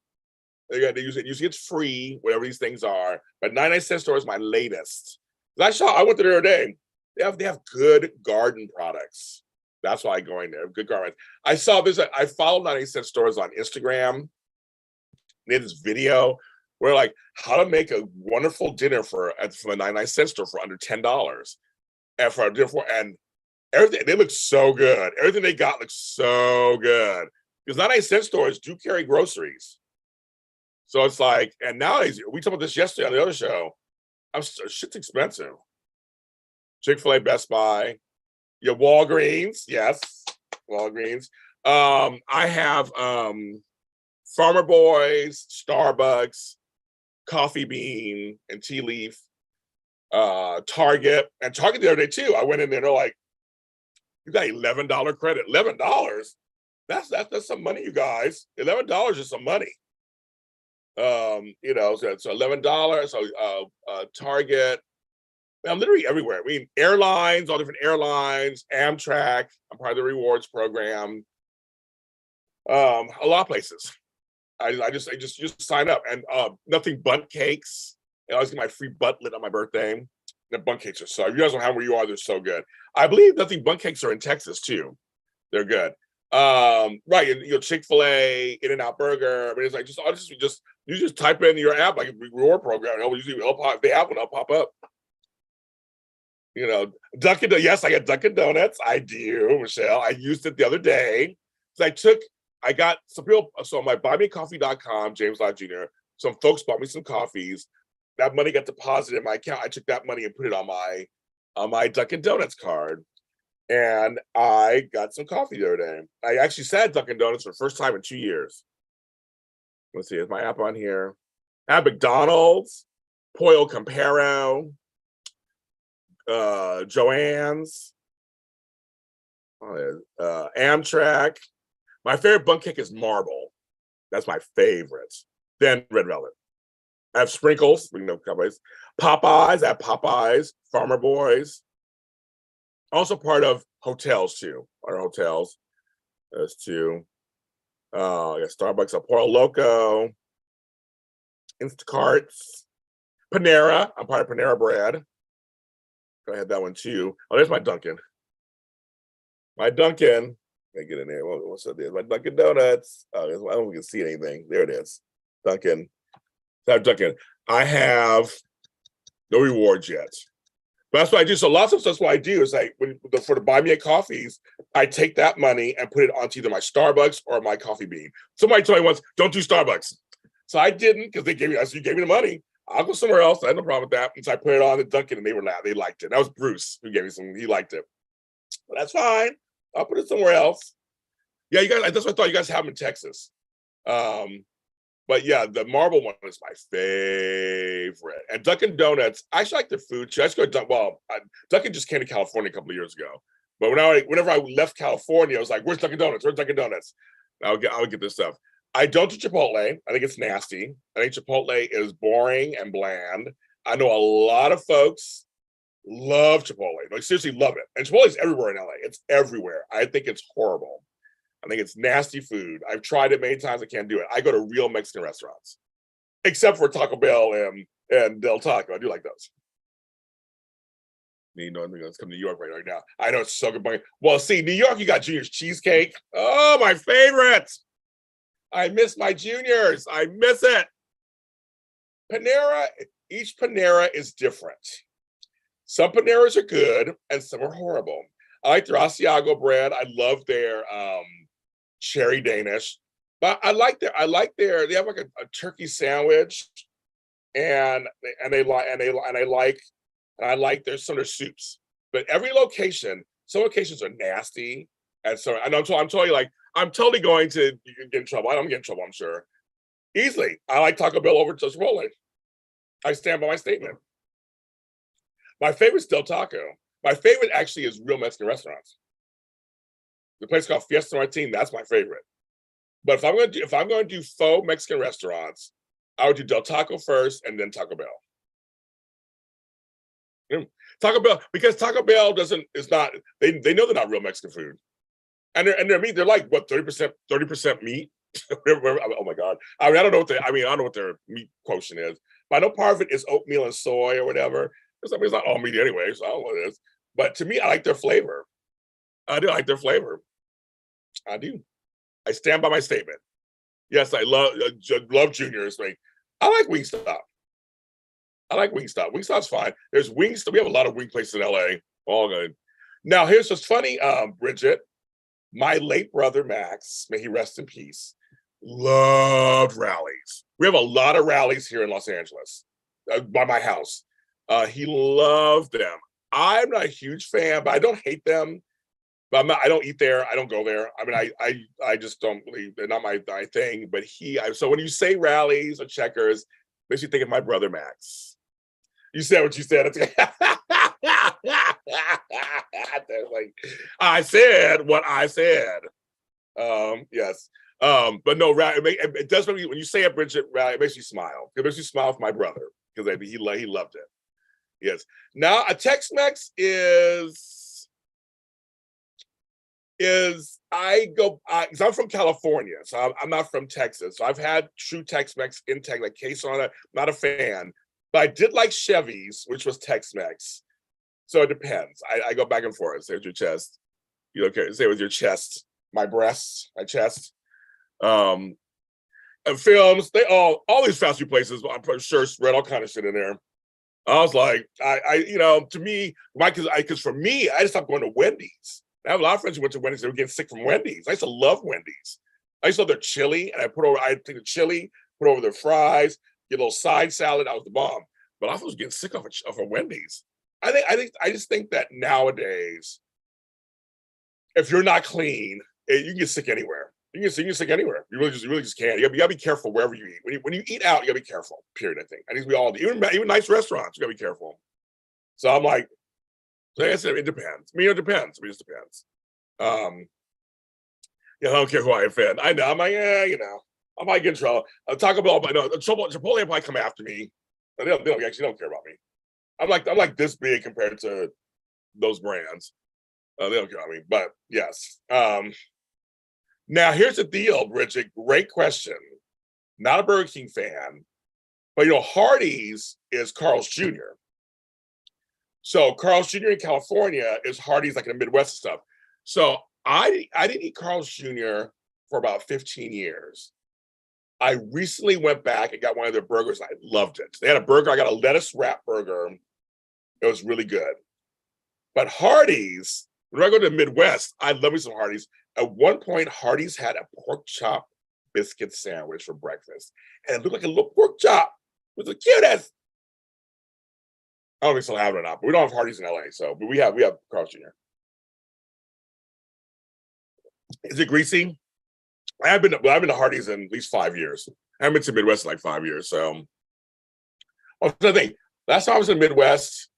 They got to use it. Usually it's free, whatever these things are. But 99-cent store is my latest. I went there the other day. They have good garden products. That's why I go in there. Good garden. I follow 99-cent stores on Instagram. They had this video where like how to make a wonderful dinner from a 99-cent store for under $10. And everything, they look so good. Everything they got looks so good. Because 99-cent stores do carry groceries. So it's like, and nowadays, we talked about this yesterday on the other show. Shit's expensive. Chick-fil-A, Best Buy, Walgreens, yes, Walgreens. I have Farmer Boys, Starbucks, Coffee Bean, and Tea Leaf, Target, and Target the other day too. I went in there, and they're like, "You got $11 credit. $11? That's some money, you guys. $11 is some money." So it's $11. So Target. I'm literally everywhere. I mean, airlines, all different airlines, Amtrak. I'm part of the rewards program. A lot of places. I just sign up, and nothing bundt cakes. I always get my free butt lit on my birthday. The bundt cakes are so, if you guys don't have where you are, they're so good. I believe nothing bundt cakes are in Texas too. They're good. Right, and Chick-fil-A, In-N-Out Burger. I mean, it's like you just type in your app like a reward program. It'll pop, if they have one, it'll pop up. Dunkin', yes, I got Dunkin' Donuts. I do, Michelle. I used it the other day. I got some people, so on my buymeacoffee.com, James Lott Jr., some folks bought me some coffees. That money got deposited in my account. I took that money and put it on my Dunkin' Donuts card. And I got some coffee the other day. I actually sat Dunkin' Donuts for the first time in 2 years. Let's see, is my app on here? I have McDonald's, Pollo Campero, Joann's, Amtrak. My favorite bundt cake is marble. That's my favorite. Then red velvet. I have sprinkles. Popeyes. I have Popeyes. Farmer Boys. Also part of hotels too. Our hotels. There's two. I got Starbucks, El Pollo Loco, Instacarts, Panera. I'm part of Panera Bread. I had that one too. Oh, there's my Dunkin'. My Dunkin'. I get in there. What's up there? My Dunkin' Donuts. I don't know if we can see anything. There it is. Dunkin'. So I have Dunkin'. I have no rewards yet. But that's what I do. So lots of stuff, that's what I do is for the buy me a coffees, I take that money and put it onto either my Starbucks or my Coffee Bean. Somebody told me once, don't do Starbucks. So I didn't, because they gave me, you gave me the money. I'll go somewhere else. I had no problem with that. And so I put it on the Dunkin' and they liked it. That was Bruce who gave me some, he liked it. But that's fine. I'll put it somewhere else. Yeah, you guys, that's what I thought you guys have in Texas. But yeah, the marble one is my favorite. And Dunkin' Donuts, I actually like their food too. I just go to Dunkin' just came to California a couple of years ago. But whenever I left California, I was like, where's Dunkin' Donuts? Where's Dunkin' Donuts? I would get this stuff. I don't do Chipotle. I think it's nasty. I think Chipotle is boring and bland. I know a lot of folks love Chipotle. Like seriously love it. And Chipotle is everywhere in LA. It's everywhere. I think it's horrible. I think it's nasty food. I've tried it many times. I can't do it. I go to real Mexican restaurants, except for Taco Bell and Del Taco. I do like those. It's coming to New York right now. I know it's so good. Well, see, New York, you got Junior's Cheesecake. Oh, my favorite. I miss my Junior's. I miss it. Panera, each Panera is different. Some Paneras are good and some are horrible. I like their Asiago bread. I love their cherry Danish, but I like they have like a turkey sandwich, and I like their some of their soups. But every location, some locations are nasty, and so I'm totally like I'm totally going to get in trouble. I don't get in trouble, I'm sure. Easily, I like Taco Bell over Chipotle. I stand by my statement. My favorite's Del Taco. My favorite actually is real Mexican restaurants. The place called Fiesta Martin, that's my favorite. But if I'm going to do faux Mexican restaurants, I would do Del Taco first and then Taco Bell. Taco Bell, because Taco Bell they know they're not real Mexican food. And their meat, they're like what, 30% meat? Oh my God. I don't know what their meat quotient is, but I know part of it is oatmeal and soy or whatever. It's not all meat anyway, so I don't know what it is. But to me, I like their flavor. I do like their flavor. I do. I stand by my statement. Yes, I love Junior's. I like Wingstop. Wingstop's fine. There's Wingstop. We have a lot of wing places in LA. All good. Now, here's what's funny, Bridget. My late brother, Max, may he rest in peace, loved rallies. We have a lot of rallies here in Los Angeles by my house. He loved them. I'm not a huge fan, but I don't hate them. But I don't eat there. I don't go there. I mean, I just don't believe they're not my thing. But so when you say rallies or checkers, makes you think of my brother Max. You said what you said. Like, I said what I said. Yes. But no, it does make me, when you say a Bridget rally, it makes you smile. It makes you smile for my brother because he loved it. Yes. Now a Tex-Mex is is I go, because I'm from California, so I'm not from Texas. So I've had true Tex-Mex in Texas, like queso on it. Not a fan, but I did like Chevy's, which was Tex-Mex. So it depends. I go back and forth. Say with your chest. You okay? Say with your chest. My breasts, my chest. And films. They all these fast food places. I'm pretty sure spread all kind of shit in there. I was like, to me, because for me, I just stopped going to Wendy's. I have a lot of friends who went to Wendy's. They were getting sick from Wendy's. I used to love Wendy's. I used to love their chili, and I take the chili, put over their fries, get a little side salad. I was the bomb. But I was getting sick of a Wendy's. I just think that nowadays, if you're not clean, you can get sick anywhere. You can get sick anywhere. You really just can't. You gotta be careful wherever you eat. When you eat out, you gotta be careful. Period. I think we all do. Even nice restaurants, you gotta be careful. So I'm like I said, it depends. I mean, it depends. It just depends. I don't care who I offend. I know. I'm like, I might get in trouble. Taco Bell, but no, Chipotle might come after me. They actually don't care about me. I'm like this big compared to those brands. They don't care about me. But yes. Now here's the deal, Bridget. Great question. Not a Burger King fan, but Hardee's is Carl's Jr. So Carl's Jr. in California is Hardee's, like in the Midwest and stuff. So I didn't eat Carl's Jr. for about 15 years. I recently went back and got one of their burgers. I loved it. They had a burger. I got a lettuce wrap burger. It was really good. But Hardee's, when I go to the Midwest, I love me some Hardee's. At one point, Hardee's had a pork chop biscuit sandwich for breakfast. And it looked like a little pork chop. It was the cutest. I don't think still have it or not, but we don't have Hardee's in LA. But we have Carl's Jr. Is it greasy? I've been to Hardee's in at least 5 years. I haven't been to the Midwest in like 5 years. So, the thing. Last time I was in the Midwest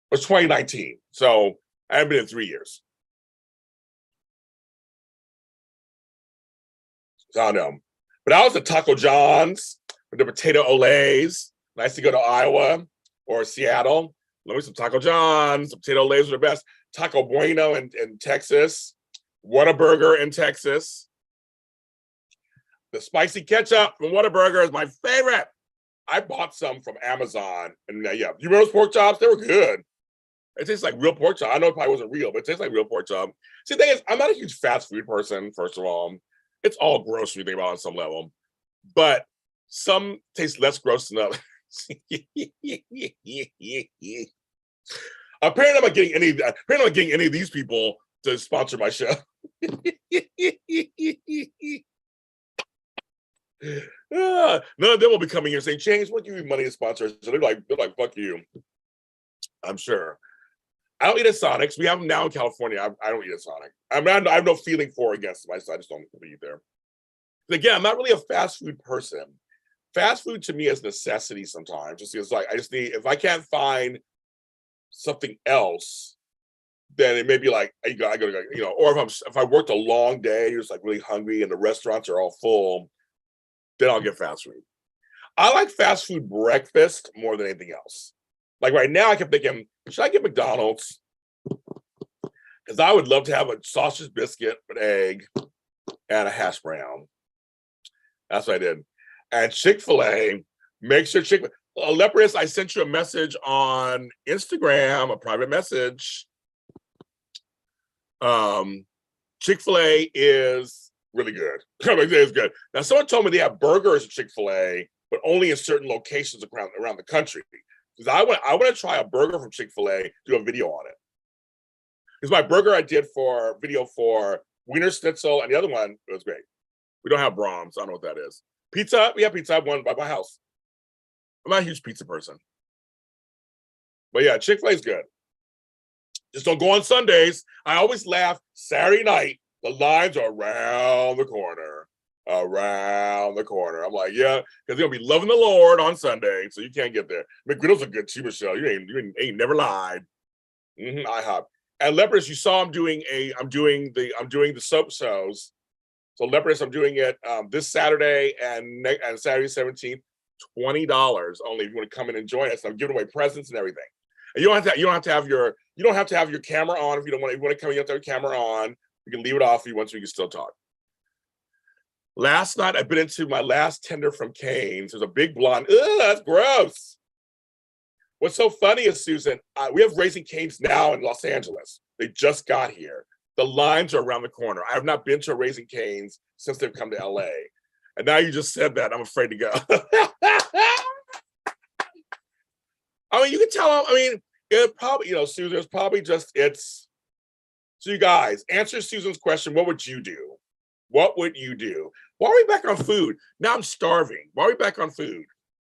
was 2019. So I haven't been in 3 years. So I don't know. But I was at Taco John's with the potato olays. Nice to go to Iowa or Seattle. Love me some Taco John's. The potato olays are the best. Taco Bueno in Texas. Whataburger in Texas. The spicy ketchup from Whataburger is my favorite. I bought some from Amazon. And you remember those pork chops? They were good. It tastes like real pork chop. I know it probably wasn't real, but it tastes like real pork chop. See, the thing is, I'm not a huge fast food person, first of all. It's all gross when you think about it on some level. But some taste less gross than others. Apparently, I'm not getting any of these people to sponsor my show. None of them will be coming here saying, James, we'll give you money to sponsor us. So they're like, fuck you. I'm sure. I don't eat at Sonic's. We have them now in California. I don't eat at Sonic. I have no feeling for or against them. I just don't eat there. But again, I'm not really a fast food person. Fast food to me is necessity sometimes. Just because I just need, if I can't find something else, then it may be like I go or if I worked a long day, you're just like really hungry and the restaurants are all full, then I'll get fast food. I like fast food breakfast more than anything else. Like right now, I kept thinking, should I get McDonald's? Because I would love to have a sausage biscuit, an egg, and a hash brown. That's what I did. And Chick-fil-A, make sure Leopardess, I sent you a message on Instagram, a private message. Chick-fil-A is really good. It's good. Now, someone told me they have burgers at Chick-fil-A, but only in certain locations around the country. Because I want to try a burger from Chick-fil-A, do a video on it. Because my burger I did for Wiener Schnitzel, and the other one, it was great. We don't have Brahms. I don't know what that is. Pizza, we have pizza. I have one by my house. I'm not a huge pizza person. But yeah, Chick-fil-A is good. Just don't go on Sundays. I always laugh. Saturday night, the lines are around the corner. Around the corner. I'm like, yeah, because they're gonna be loving the Lord on Sunday, so you can't get there. McGriddle's a good too, Michelle. You ain't never lied. IHOP. And Leopardess, you saw I'm doing the soap shows. So Leopardess, I'm doing it this Saturday and Saturday 17th, $20 only if you want to come in and join us. I'm giving away presents and everything. And you don't have to have your camera on if you don't want. If you want to come, you have to have your camera on. You can leave it off if you want to. You can still talk. Last night, I've been into my last tender from Cane's. There's a big blonde. Ugh, that's gross. What's so funny is, Susan, we have Raising Cane's now in Los Angeles. They just got here. The lines are around the corner. I have not been to a Raising Cane's since they've come to LA. And now you just said that, I'm afraid to go. I mean, you can tell them, I mean, it probably, Susan, it's probably just, so you guys, answer Susan's question, what would you do? What would you do? Why are we back on food? Now I'm starving. Why are we back on food?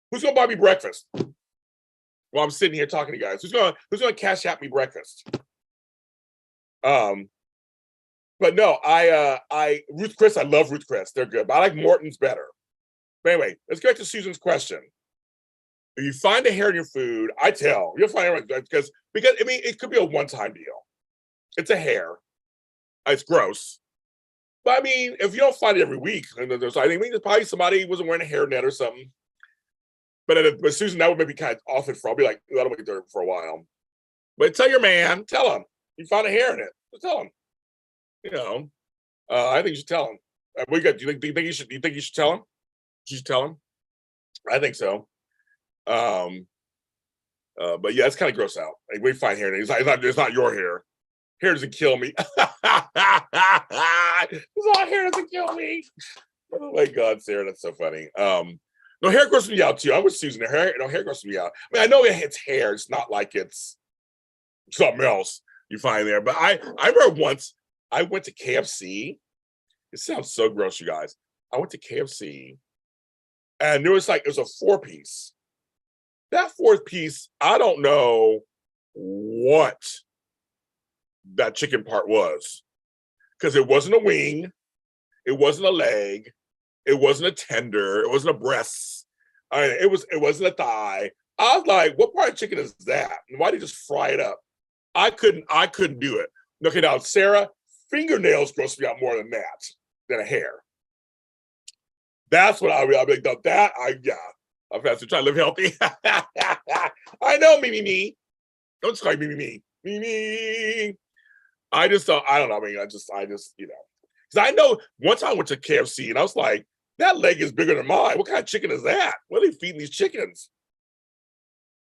Who's gonna buy me breakfast? Well, I'm sitting here talking to you guys. Who's gonna cash out me breakfast? But no, Ruth Chris, I love Ruth Chris. They're good, but I like Morton's better. But anyway, let's get to Susan's question. If you find a hair in your food, you'll find it because I mean, it could be a one-time deal. It's a hair. It's gross. But I mean, if you don't find it every week, I think there's probably somebody wasn't wearing a hairnet or something. But Susan, that would maybe kind of off it for. I'll be like, I don't want to do it for a while. But tell your man, tell him you found a hair in it. Just tell him. I think you should tell him. Do you think you should? Do you think you should tell him? You should tell him. I think so. But yeah, it's kind of gross out. Like, we find hair in it. It's not your hair. Hair doesn't kill me. It's all hair doesn't kill me. Oh my God, Sarah, that's so funny. No, hair grosses me out too. I'm with Susan. Hair grosses me out. I mean, I know it's hair. It's not like it's something else you find there. But I remember once I went to KFC. It sounds so gross, you guys. I went to KFC, and it was a 4-piece. That 4th piece, I don't know what that chicken part was, because it wasn't a wing, it wasn't a leg, it wasn't a tender, it wasn't a breast, it wasn't a thigh. I was like, what part of chicken is that? And why did you just fry it up? I couldn't do it. Okay, now Sarah, fingernails gross me out more than a hair. That's what I'll be like, I'm trying to live healthy. I know, me. Don't just call me. I don't know. I mean, I just, because I know one time I went to KFC and I was like, that leg is bigger than mine. What kind of chicken is that? What are they feeding these chickens?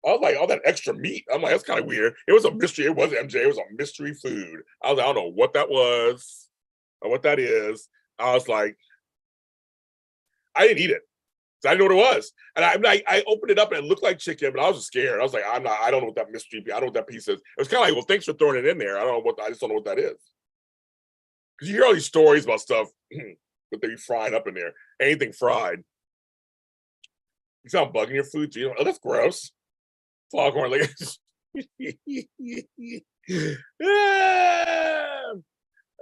I was like, all that extra meat. I'm like, that's kind of weird. It was a mystery. It wasn't MJ. It was a mystery food. I was like, I don't know what that was or what that is. I was like, I didn't eat it. So I didn't know what it was. And I opened it up and it looked like chicken, but I was just scared. I was like, I don't know what that mystery, I don't know what that piece is. It was kind of like, well, thanks for throwing it in there. I just don't know what that is. Because you hear all these stories about stuff that they be frying up in there. Anything fried. You sound bugging your food too. Oh, that's gross. Foghorn legs. And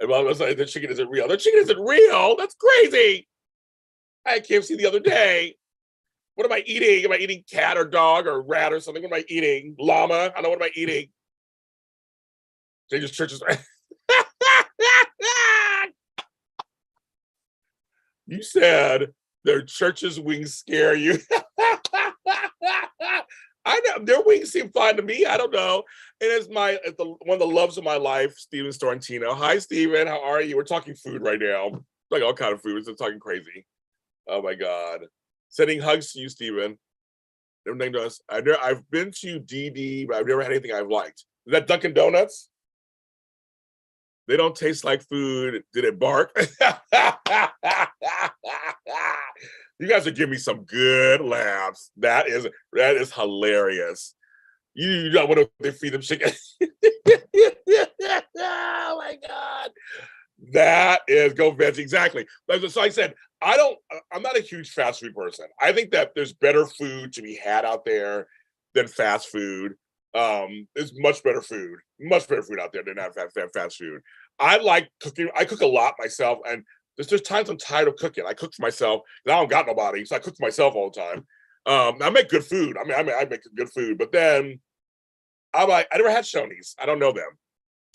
I was like, the chicken isn't real. The chicken isn't real. That's crazy. I had KFC the other day. What am I eating? Am I eating cat or dog or rat or something? What am I eating? Llama? I don't know, what am I eating? They just churches. You said their church's wings scare you. I know their wings seem fine to me. I don't know. And it's one of the loves of my life, Steven Storantino. Hi, Steven. How are you? We're talking food right now. Like all kind of food. We're talking crazy. Oh my God. Sending hugs to you, Steven. Never named us. I've been to DD, but I've never had anything I've liked. Is that Dunkin Donuts? They don't taste like food. Did it bark? You guys are giving me some good laughs. That is hilarious. You know what they feed them chicken? Oh my God. That is go veg, exactly. So I said, I'm not a huge fast food person. I think that there's better food to be had out there than fast food. There's much better food out there than fast food. I like cooking. I cook a lot myself, and there's times I'm tired of cooking. I cook for myself. Now I don't got nobody, so I cook for myself all the time. I make good food. I make good food, but then I'm like, I never had Shoney's. I don't know them.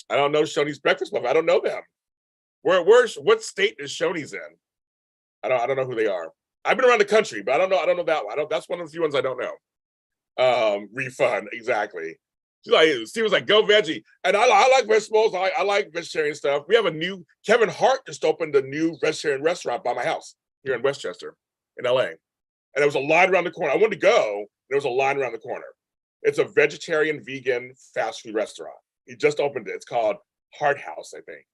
I don't know Shoney's breakfast buffet. I don't know them. What state is Shoney's in? I don't know who they are. I've been around the country, but I don't know that one. That's one of the few ones I don't know. Refund, exactly. Steve was like, go veggie. And I like vegetables. I like vegetarian stuff. We have a new, Kevin Hart just opened a new vegetarian restaurant by my house here in Westchester, in LA. And there was a line around the corner. I wanted to go. There was a line around the corner. It's a vegetarian, vegan, fast food restaurant. He just opened it. It's called Hart House, I think.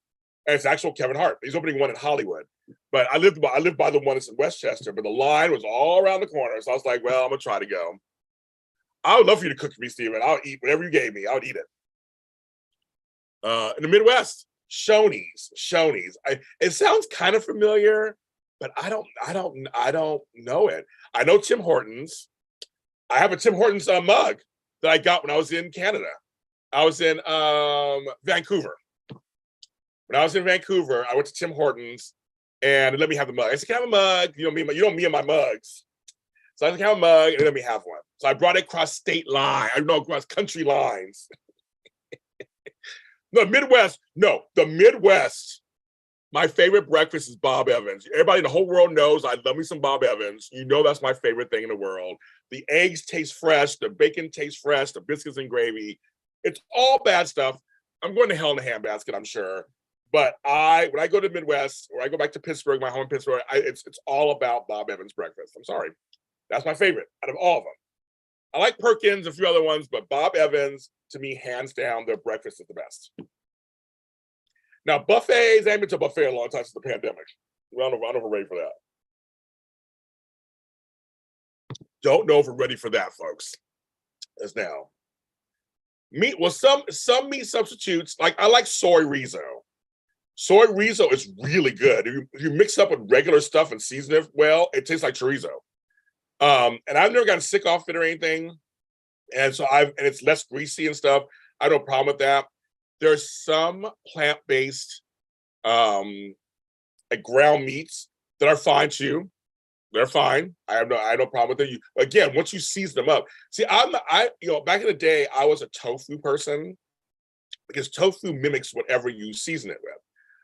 And it's actual Kevin Hart. He's opening one in Hollywood. But I live by the one that's in Westchester, but the line was all around the corner. So I was like, well, I'm gonna try to go. I would love for you to cook for me, Steven. I'll eat whatever you gave me. I would eat it. In the Midwest, Shoney's. It sounds kind of familiar, but I don't know it. I know Tim Hortons. I have a Tim Hortons mug that I got when I was in Canada. I was in Vancouver. When I was in Vancouver, I went to Tim Hortons and they let me have the mug. I said, can I have a mug? You don't me and my mugs. So I said, can I have a mug? And they let me have one. So I brought it across state line. Across country lines. The Midwest. My favorite breakfast is Bob Evans. Everybody in the whole world knows I love me some Bob Evans. You know that's my favorite thing in the world. The eggs taste fresh. The bacon tastes fresh. The biscuits and gravy. It's all bad stuff. I'm going to hell in a handbasket, I'm sure. But when I go to the Midwest or I go back to Pittsburgh, my home in Pittsburgh, it's all about Bob Evans breakfast. I'm sorry. That's my favorite out of all of them. I like Perkins, a few other ones, but Bob Evans, to me, hands down, their breakfast is the best. Now, buffets, I haven't been to a buffet in a long time since the pandemic. I don't know if we're ready for that. Don't know if we're ready for that, folks. As now. Meat, well, some meat substitutes, like I like soy riso. Soy riso is really good. If you mix it up with regular stuff and season it well, it tastes like chorizo. And I've never gotten sick off it or anything. And so and it's less greasy and stuff. I have no problem with that. There's some plant-based like ground meats that are fine too. They're fine. I have no problem with them. Again, once you season them up. See, back in the day, I was a tofu person because tofu mimics whatever you season it with.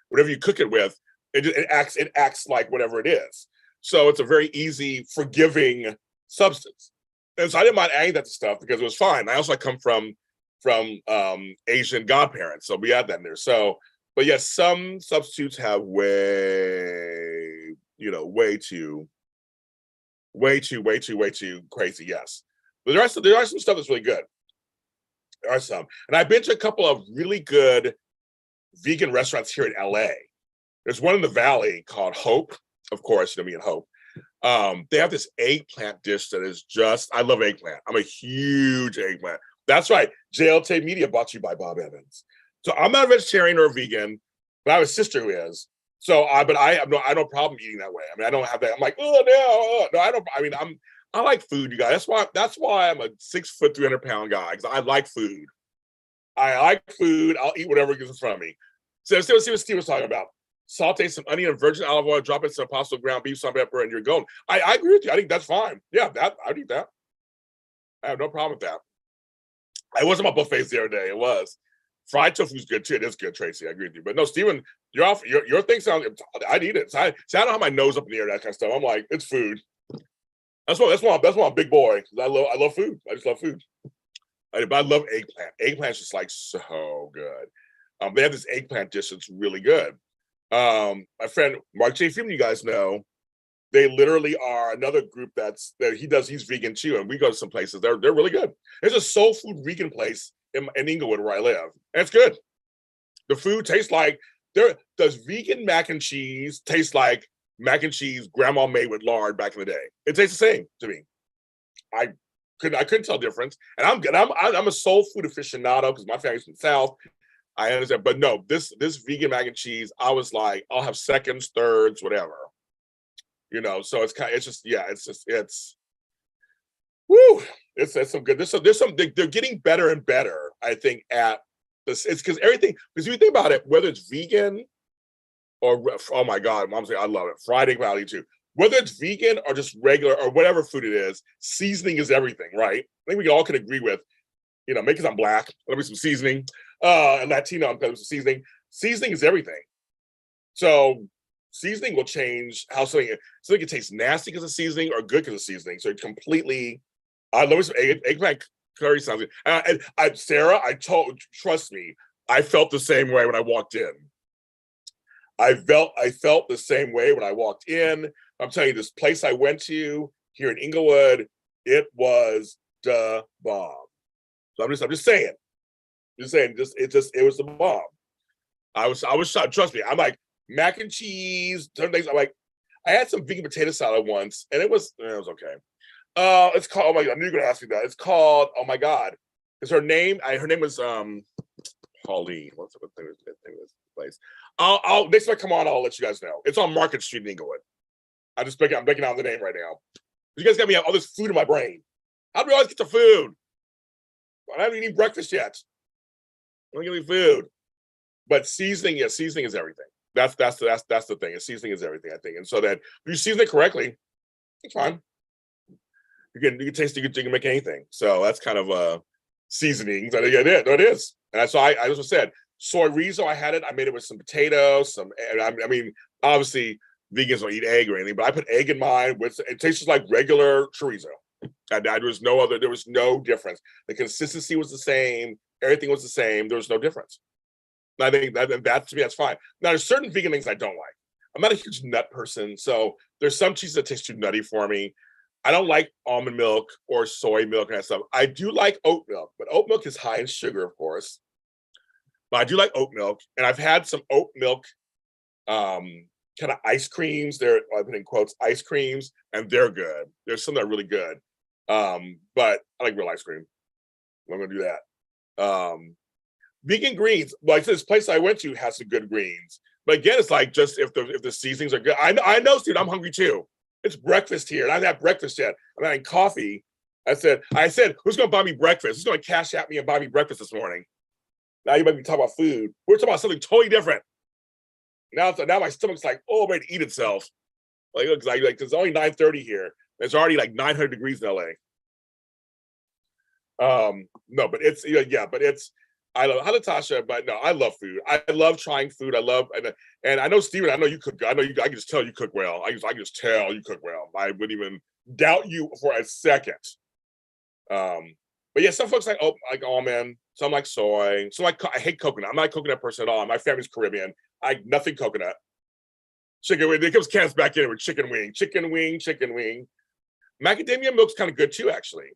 Whatever you cook it with, it acts like whatever it is. So it's a very easy, forgiving substance. And so I didn't mind adding that to stuff because it was fine. I also come from Asian godparents, so we had that in there. So, but yes, some substitutes have way too crazy. Yes, but there are some stuff that's really good. There are some, and I've been to a couple of really good vegan restaurants here in LA. There's one in the Valley called Hope. Of course, me and Hope. They have this eggplant dish that is just, I love eggplant. I'm a huge eggplant. That's right. JLJ Media brought to you by Bob Evans. So I'm not a vegetarian or a vegan, but I have a sister who is. So I have no problem eating that way. I mean, I don't have that. I'm like, no, I don't. I mean, I like food, you guys. That's why I'm a 6 foot, 300 pound guy, because I like food. I like food. I'll eat whatever gets in front of me. So see what Steve was talking about. Saute some onion and virgin olive oil, drop it in some pasta, ground beef, salt, pepper, and you're going. I agree with you. I think that's fine. Yeah, I'd eat that. I have no problem with that. It wasn't my buffets the other day. It was. Fried tofu is good too. It is good, Tracy. I agree with you. But no, Steven, you're off. Your thing sounds. I'd eat it. So I don't have my nose up in the air, that kind of stuff. I'm like, it's food. That's why I'm a big boy. I love food. I just love food. But I love eggplant. Eggplant's just like so good. They have this eggplant dish that's really good. My friend Mark J. Film, you guys know, they literally are another group he's vegan too, and we go to some places. They're really good. There's a soul food vegan place in Inglewood where I live, and it's good. The food tastes like does vegan mac and cheese taste like mac and cheese grandma made with lard back in the day. It tastes the same to me. I couldn't tell difference. And I'm a soul food aficionado because my family's from the South. I understand, but no, this vegan mac and cheese, I was like, I'll have seconds, thirds, whatever. So it's some good. There's some they're getting better and better, I think, at this. It's because everything, because if you think about it, whether it's vegan or, oh my God, Mom's like, I love it. Fried egg valley too. Whether it's vegan or just regular or whatever food it is, seasoning is everything, right? I think we all can agree with, maybe because I'm Black, there'll be some seasoning. And Latino, I'm some seasoning. Seasoning is everything. So seasoning will change how something can taste nasty because of seasoning or good because of seasoning. So it completely, I love some eggplant Curry sounds good. Sarah, trust me, I felt the same way when I walked in. I felt the same way when I walked in. I'm telling you, this place I went to here in Inglewood, it was the bomb. So I'm just saying, it was the bomb. I was shocked. Trust me, I'm like mac and cheese, certain things. I'm like, I had some vegan potato salad once, and it was okay. It's called. Oh my god, I knew you were gonna ask me that. It's called. Oh my god, is her name? Her name was Pauline. What's the name of this place? I'll next time I come on, I'll let you guys know. It's on Market Street in Inglewood. I'm breaking out the name right now. You guys got me all this food in my brain. How do we always get the food? I haven't eaten breakfast yet. Don't give me food. But seasoning is everything. That's the thing. Seasoning is everything, I think. And so that if you season it correctly, it's fine. You can taste it, you can make anything. So that's kind of seasonings. I think it is. And so I just said soy riso. I had it. I made it with some potatoes. I mean, obviously vegans don't eat egg or anything, but I put egg in mine. It tastes just like regular chorizo. And there was no difference. The consistency was the same. Everything was the same. There was no difference. And I think that to me, that's fine. Now, there's certain vegan things I don't like. I'm not a huge nut person, so there's some cheese that tastes too nutty for me. I don't like almond milk or soy milk and that stuff. I do like oat milk, but oat milk is high in sugar, of course. But I do like oat milk, and I've had some oat milk kind of ice creams. I've been in quotes, ice creams, and they're good. There's some that are really good. But I like real ice cream. I'm gonna do that. Vegan greens, like this place I went to has some good greens. But again, it's like just if the seasonings are good. I know, Steve, I'm hungry too. It's breakfast here, and I haven't had breakfast yet. I'm having coffee. I said, who's gonna buy me breakfast? Who's gonna CashAPP me and buy me breakfast this morning? Now you might be talking about food. We're talking about something totally different. Now my stomach's like, oh, ready to eat itself. Like, looks like it's only 9:30 here. It's already like 900 degrees in LA. No, but it's I love Natasha, but no, I love food. I love trying food. And I know Steven, I know you cook. I can just tell you cook well. I can just tell you cook well. I wouldn't even doubt you for a second. But yeah, some folks like almond, some like soy, some I hate coconut. I'm not a coconut person at all. My family's Caribbean. Nothing coconut. Chicken wing. It comes cans back in with chicken wing. Macadamia milk's kind of good too, actually.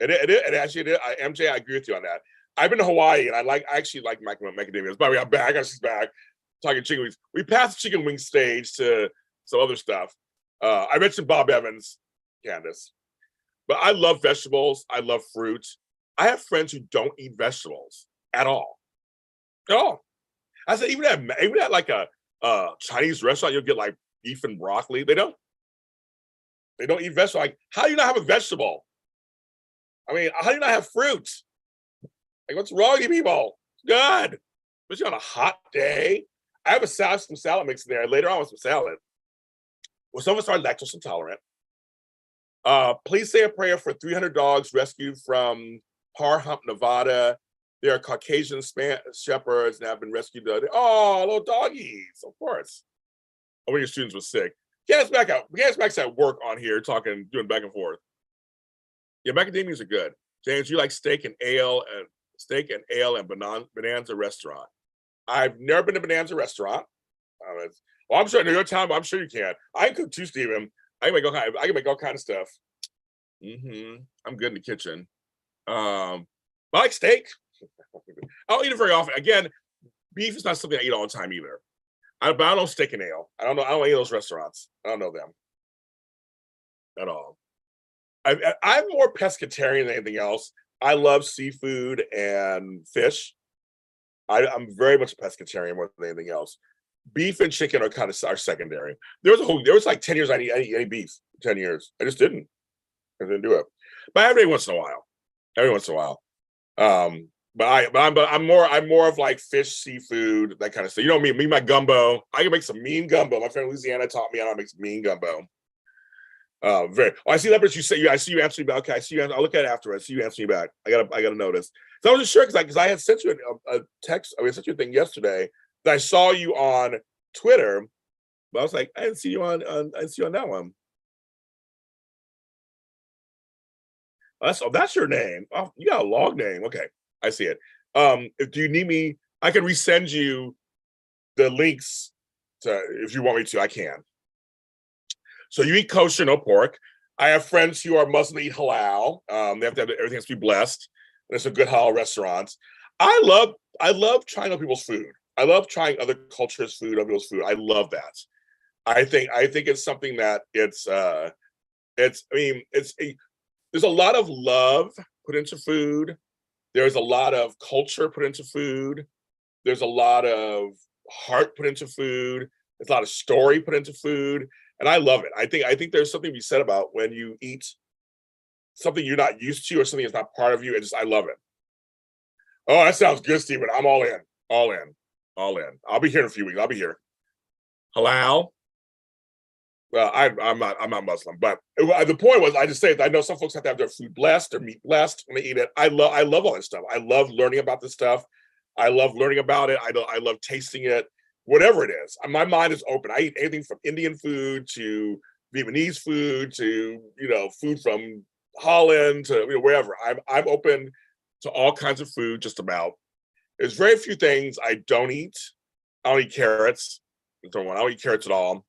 It actually did. MJ, I agree with you on that. I've been to Hawaii and I actually like macadamias. By the way, I'm back. She's back. Talking chicken wings. We passed the chicken wing stage to some other stuff. I mentioned Bob Evans, Candace. But I love vegetables. I love fruit. I have friends who don't eat vegetables at all. At all. I said, even at like a Chinese restaurant, you'll get like beef and broccoli. They don't eat vegetables. Like, how do you not have a vegetable? I mean, how do you not have fruit? Like, what's wrong with you people? Good. Especially on a hot day. I have some salad mix in there later on with some salad. Well, some of us are lactose intolerant. Please say a prayer for 300 dogs rescued from Har Hump, Nevada. They are Caucasian shepherds and have been rescued. Oh, little doggies, of course. Oh, when your students were sick. Get us back out. Get us back at work on here, doing back and forth. Yeah, macadamias are good. James, you like steak and ale and Bonanza restaurant. I've never been to Bonanza restaurant. Well, I'm sure in your time, I'm sure you can. I can cook too, Steven. I can make all kind of stuff. I'm good in the kitchen. I like steak. I don't eat it very often. Again, beef is not something I eat all the time either. But I don't know steak and ale. I don't any of those restaurants. I don't know them at all. I'm more pescatarian than anything else. I love seafood and fish. I'm very much a pescatarian more than anything else. Beef and chicken are secondary. There was like 10 years I didn't eat any beef. 10 years. I just didn't. I didn't do it. But every once in a while. But I'm more of like fish, seafood, that kind of stuff. You know me, my gumbo. I can make some mean gumbo. My friend Louisiana taught me how to make some mean gumbo. I see that, but I see you answer me back. Okay, I see you. I'll look at it after. I see you answer me back. I gotta notice. So I wasn't sure because I had sent you a text. I sent you a thing yesterday that I saw you on Twitter, but I was like, I didn't see you on that one. That's your name. Oh, you got a long name. Okay, I see it. Do you need me? I can resend you the links to if you want me to. I can. So you eat kosher, no pork. I have friends who are Muslim, eat halal. They have to have everything has to be blessed. There's some good halal restaurants. I love trying other people's food. I love trying other cultures' food, other people's food. I love that. I think it's something that there's a lot of love put into food. There's a lot of culture put into food. There's a lot of heart put into food. There's a lot of story put into food, and I love it. I think there's something to be said about when you eat something you're not used to or something that's not part of you. I love it. Oh, that sounds good, Stephen. I'm all in, all in, all in. I'll be here in a few weeks. I'll be here. Halal. Well, I'm not Muslim, but the point was, I just say I know some folks have to have their food blessed, their meat blessed when they eat it. I love all this stuff. I love learning about this stuff. I love learning about it. I love tasting it. Whatever it is, my mind is open. I eat anything from Indian food to Vietnamese food to food from Holland to wherever. I'm open to all kinds of food. Just about. There's very few things I don't eat. I don't eat carrots. I don't eat carrots at all.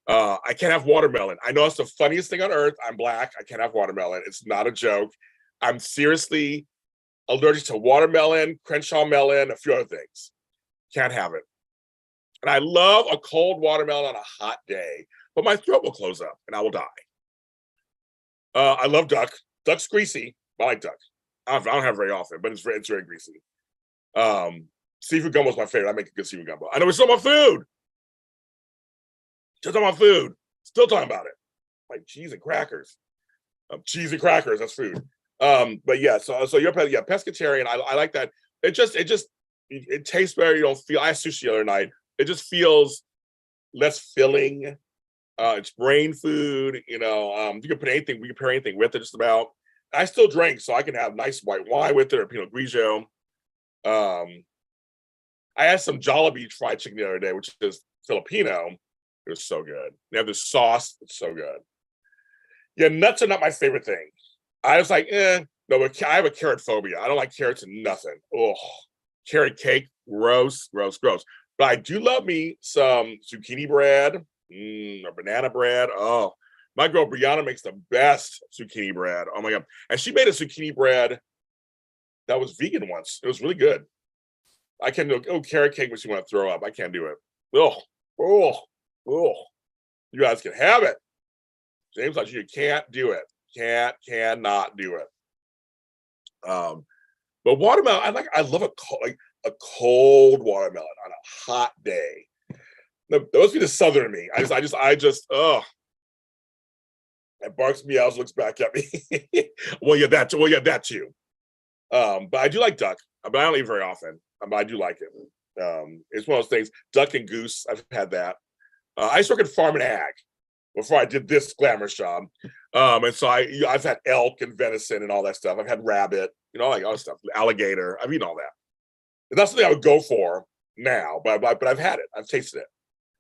I can't have watermelon. I know it's the funniest thing on earth. I'm Black. I can't have watermelon. It's not a joke. I'm seriously allergic to watermelon, Crenshaw melon, a few other things. Can't have it. And I love a cold watermelon on a hot day, but my throat will close up and I will die. I love duck. Duck's greasy. I like duck. I don't have it very often, but it's very greasy. Seafood gumbo is my favorite. I make a good seafood gumbo. I know we're still on food. Just talking about food. Still talking about it. Like cheese and crackers. Cheese and crackers, that's food. But yeah, so you're pescatarian. I like that. It tastes better. You don't feel. I had sushi the other night. It just feels less filling. It's brain food. You can put anything. We can pair anything with it. Just about. I still drink, so I can have nice white wine with it or Pinot Grigio. I had some Jollibee fried chicken the other day, which is Filipino. It was so good. They have this sauce. It's so good. Yeah, nuts are not my favorite thing. I was like, no, but I have a carrot phobia. I don't like carrots and nothing. Oh, carrot cake, gross, gross, gross. But I do love me some zucchini bread or banana bread. Oh, my girl Brianna makes the best zucchini bread. Oh my God. And she made a zucchini bread that was vegan once. It was really good. I can't do carrot cake makes you want to throw up. I can't do it. Oh. You guys can have it. James, like you can't do it. Cannot do it. But watermelon, I love a cold watermelon on a hot day. That must be the southern me. I just it barks me out, looks back at me. Well, yeah, that too. But I do like duck, but I don't eat very often. But I do like it. It's one of those things. Duck and goose, I've had that. I used to work at Farm and Ag before I did this glamorous job. And so I've had elk and venison and all that stuff. I've had rabbit, like all that stuff, alligator. I've eaten all that. And that's something I would go for now, but I've had it. I've tasted it.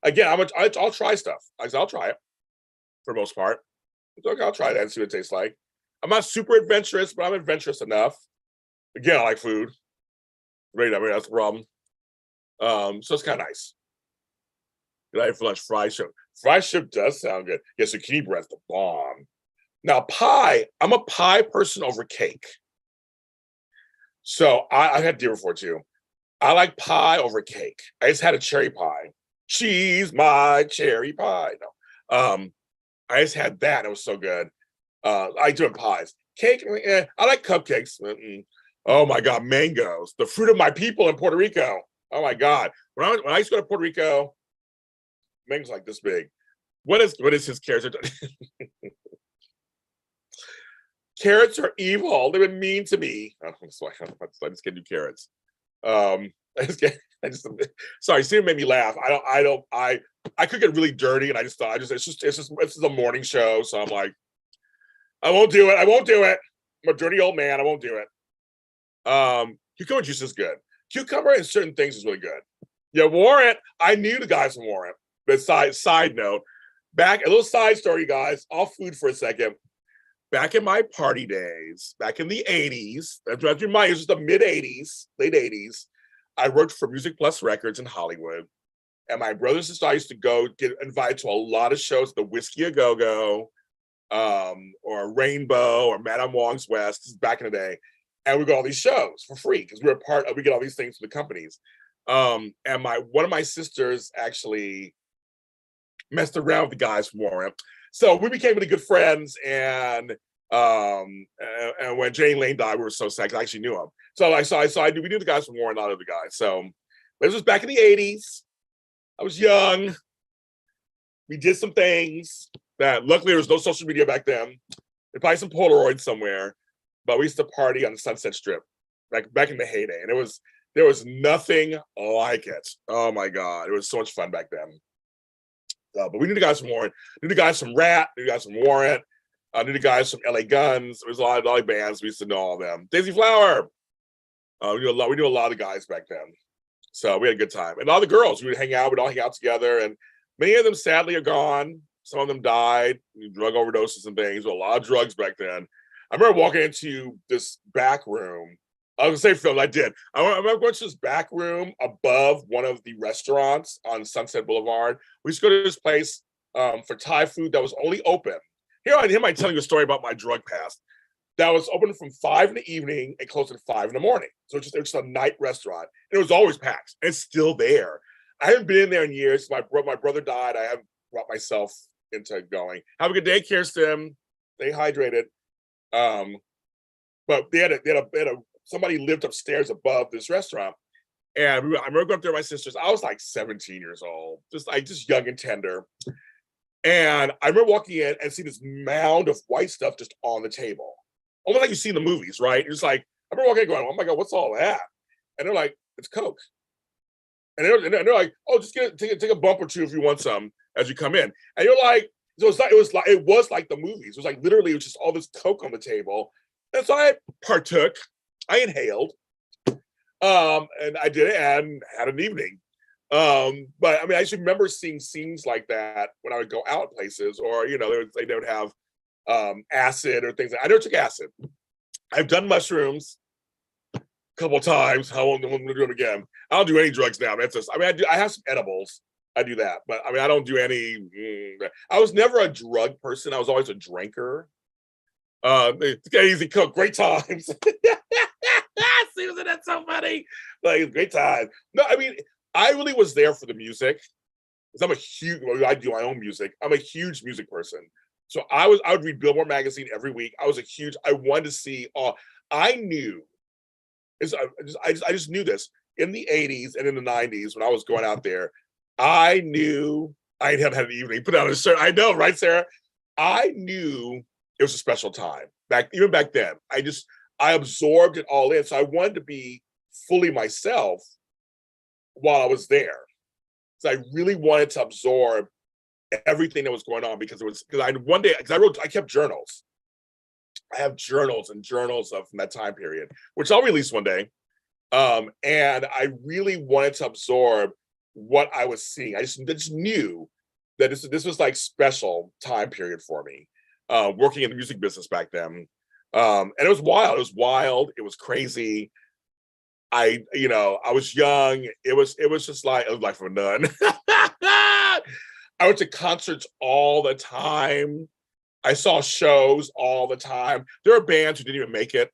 Again, I'll try stuff. I'll try it for the most part. I'll try that and see what it tastes like. I'm not super adventurous, but I'm adventurous enough. Again, I like food. That's the problem. So it's kind of nice. Good for lunch, fried shrimp. Fried shrimp does sound good. Yeah, zucchini bread's the bomb. Now, pie, I'm a pie person over cake. So I've had deer before too. I like pie over cake. I just had a cherry pie. Cheese, my cherry pie. No. I just had that. It was so good. I do pies. Cake, I like cupcakes. Oh my God, mangoes. The fruit of my people in Puerto Rico. Oh my God. When I used to go to Puerto Rico, mangoes like this big. What is his character? Carrots are evil. They've been mean to me. I just can't do carrots. Sorry, Steve made me laugh. I could get really dirty, and it's just a morning show, so I'm like, I won't do it. I'm a dirty old man. I won't do it. Cucumber juice is good. Cucumber and certain things is really good. Yeah, Warrant. I knew the guys from Warrant. But side note, a little side story, guys. Off food for a second. back in my party days, back in the 80s, that's remind you, it was the mid 80s, late 80s. I worked for Music Plus Records in Hollywood. And my brothers and sisters, I used to go get invited to a lot of shows, the Whiskey A Go-Go, or Rainbow, or Madame Wong's West, this is back in the day. And we got all these shows for free because we get all these things from the companies. And one of my sisters actually messed around with the guys from Warren. So we became really good friends. And when Jane Lane died, we were so sad because I actually knew him. So we knew the guys from Warren, not other guys. So this was back in the 80s. I was young. We did some things that luckily there was no social media back then. There's probably some Polaroids somewhere, but we used to party on the Sunset Strip back in the heyday. And there was nothing like it. Oh my God. It was so much fun back then. But we knew the guys from Warren, knew the guys from Rat, knew the guys from Warrant, knew the guys from LA Guns. There was a lot of bands. We used to know all of them. Daisy Flower. We knew a lot of the guys back then. So we had a good time. And all the girls, we'd all hang out together. And many of them sadly are gone. Some of them died, drug overdoses and things. A lot of drugs back then. I remember walking into this back room. I was gonna say, Phil, I did. I remember going to this back room above one of the restaurants on Sunset Boulevard. We used to go to this place for Thai food that was only open. Here I am telling you a story about my drug past. That was open from 5 in the evening and closed at 5 in the morning. So it was just a night restaurant. And it was always packed. And it's still there. I haven't been in there in years. My brother died. I haven't brought myself into going. Have a good day, Kirsten. Stay hydrated. But they had somebody lived upstairs above this restaurant. And I remember going up there with my sisters. I was like 17 years old, just young and tender. And I remember walking in and seeing this mound of white stuff just on the table. Almost like you see in the movies, right? It's like, I remember walking in going, oh my God, what's all that? And they're like, it's Coke. And they're like, oh, just take a bump or two if you want some as you come in. And you're like, so it was like the movies. It was like literally it was just all this Coke on the table. And so I partook, I inhaled, and I did it and had an evening. But I mean, I just remember seeing scenes like that when I would go out places, or they would have acid or things. I never took acid. I've done mushrooms a couple of times. I won't do it again. I don't do any drugs now. I have some edibles. I do that, but I mean, I don't do any. I was never a drug person. I was always a drinker. Easy Coke, great times. Susan, that's so funny. Like, great time. No, I mean, I really was there for the music. I do my own music. I'm a huge music person. So I would read Billboard magazine every week. I wanted to see I knew I just knew this in the 80s and in the 90s when I was going out there. I knew I had an evening, put on a shirt. I know, right, Sarah? I knew it was a special time. Even back then. I absorbed it all in. So I wanted to be fully myself while I was there. So I really wanted to absorb everything that was going on because I kept journals. I have journals and journals from that time period, which I'll release one day. And I really wanted to absorb what I was seeing. I just knew that this was like special time period for me, working in the music business back then. And it was wild. It was crazy. I was young. It was just like, it was life of a nun. I went to concerts all the time. I saw shows all the time. There were bands who didn't even make it,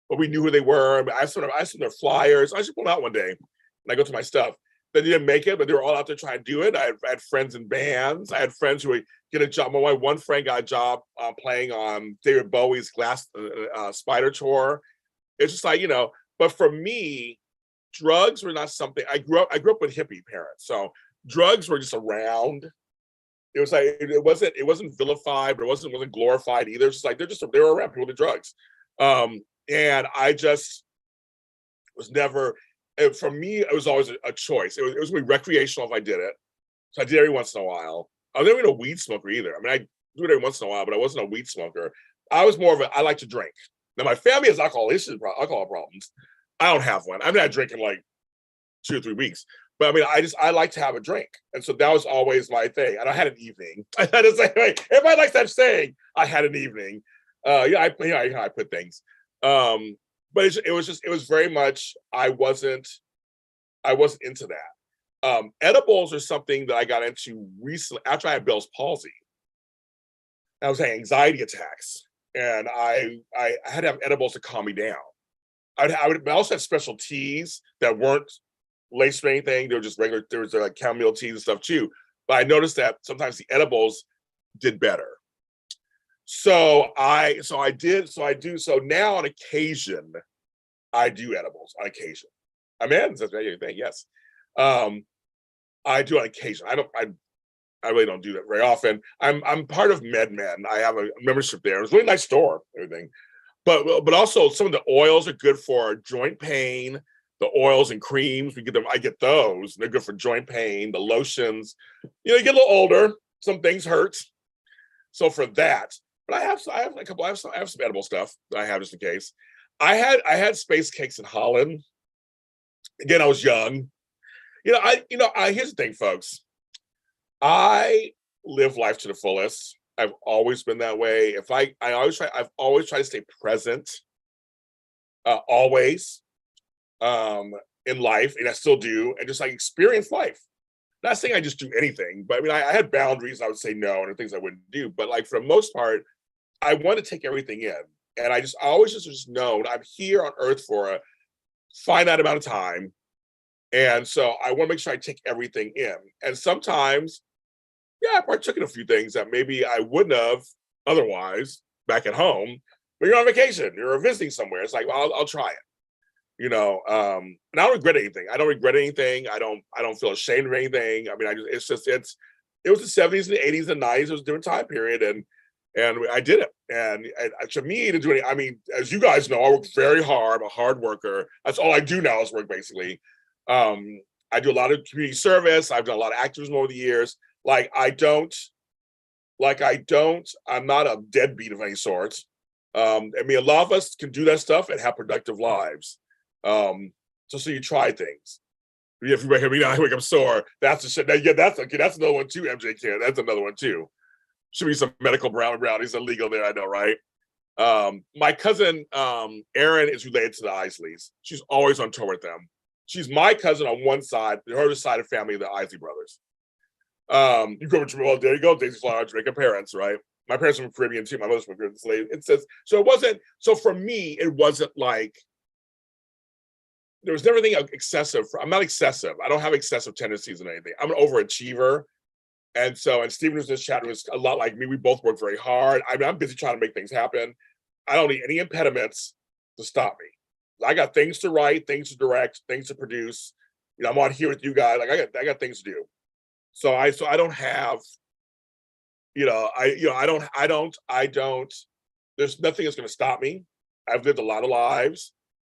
but we knew who they were. I saw their flyers. I should pull out one day and I go to my stuff. They didn't make it, but they were all out there trying to do it. I had friends in bands. I had friends who would get a job. My one friend got a job playing on David Bowie's Glass Spider tour. It's just like, but for me, drugs were not something. I grew up with hippie parents, so drugs were just around. It was like it wasn't vilified, but it wasn't glorified either. It's just like they were around. People did drugs, and I just was never. For me, it was always a choice. It was gonna be recreational if I did it. So I did it every once in a while. I was never even a weed smoker either. I mean, I do it every once in a while, but I wasn't a weed smoker. I was more of I like to drink. Now my family has alcohol problems. I don't have one. I'm not drinking like 2 or 3 weeks. But I mean, I like to have a drink. And so that was always my thing. And I had an evening. I had to say, everybody likes that saying, I had an evening. I put things. But it was very much, I wasn't into that. Edibles are something that I got into recently after I had Bell's palsy. I was having anxiety attacks, and I had to have edibles to calm me down. I also had special teas that weren't laced with anything. They were just regular. There was like chamomile teas and stuff too. But I noticed that sometimes the edibles did better. So now on occasion, I do edibles on occasion. I mean, that's anything, yes. I do on occasion. I really don't do that very often. I'm part of MedMen. I have a membership there. It's a really nice store, everything. But also some of the oils are good for joint pain. The oils and creams, we get them. I get those. They're good for joint pain. The lotions, you get a little older. Some things hurt. So for that, but I have some edible stuff that I have just in case. I had space cakes in Holland. Again, I was young. Here's the thing, folks. I live life to the fullest. I've always been that way. I've always tried to stay present, always, in life, and I still do, and just like experience life. Not saying I just do anything, but I mean, I had boundaries. I would say no, and things I wouldn't do. But like for the most part, I want to take everything in, and I always just know I'm here on Earth for a finite amount of time, and so I want to make sure I take everything in. And sometimes, I partook in a few things that maybe I wouldn't have otherwise back at home. But you're on vacation, you're visiting somewhere. It's like, well, I'll try it. And I don't regret anything. I don't regret anything. I don't feel ashamed of anything. I mean, it was the 70s and the 80s and 90s. It was a different time period, and I did it. And to me, to do it, I mean, as you guys know, I work very hard. I'm a hard worker. That's all I do now is work, basically. I do a lot of community service. I've done a lot of activism over the years. I'm not a deadbeat of any sort. I mean, a lot of us can do that stuff and have productive lives. So you try things. If you hear me now, I wake up sore. That's the shit. Yeah, that's another one too, MJ Kid. That's another one too. Should be some medical brownies illegal there, I know, right? My cousin Erin is related to the Isleys. She's always on tour with them. She's my cousin on one side, her other side of family, the Isley brothers. You go to, well, there you go, Daisy Flower, Jamaican parents, right? My parents are from Caribbean too. My mother's from Caribbean slave. It says so. It wasn't so for me. It wasn't like there was never anything excessive. I'm not excessive. I don't have excessive tendencies in anything. I'm an overachiever, and Stephen was this chat was a lot like me. We both work very hard. I mean, I'm busy trying to make things happen. I don't need any impediments to stop me. I got things to write, things to direct, things to produce. I'm on here with you guys. Like I got things to do. So I don't have, I don't, there's nothing that's going to stop me. I've lived a lot of lives,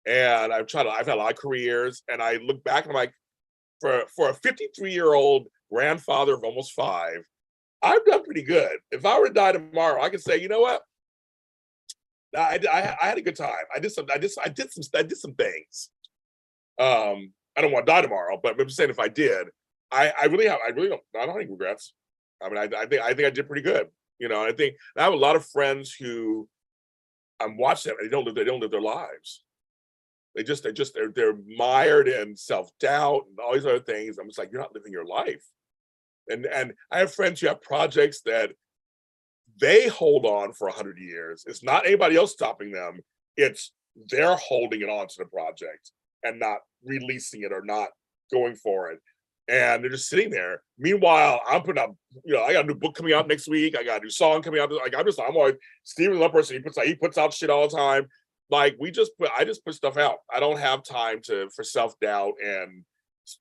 and I've had a lot of careers, and I look back and I'm like, for a 53-year-old grandfather of almost 5, I've done pretty good. If I were to die tomorrow, I could say, you know what? I had a good time. I did some things. I don't want to die tomorrow, but I'm just saying if I did, I don't have any regrets. I mean, I think I did pretty good. I think I have a lot of friends who I'm watching them and they don't live their lives. They're mired in self-doubt and all these other things. I'm just like, you're not living your life. And I have friends who have projects that they hold on for 100 years. It's not anybody else stopping them. It's they're holding it on to the project and not releasing it or not going for it. And they're just sitting there. Meanwhile, I'm putting up, I got a new book coming out next week. I got a new song coming out. Like I'm always Steven's one person. He puts out shit all the time. Like I just put stuff out. I don't have time for self-doubt and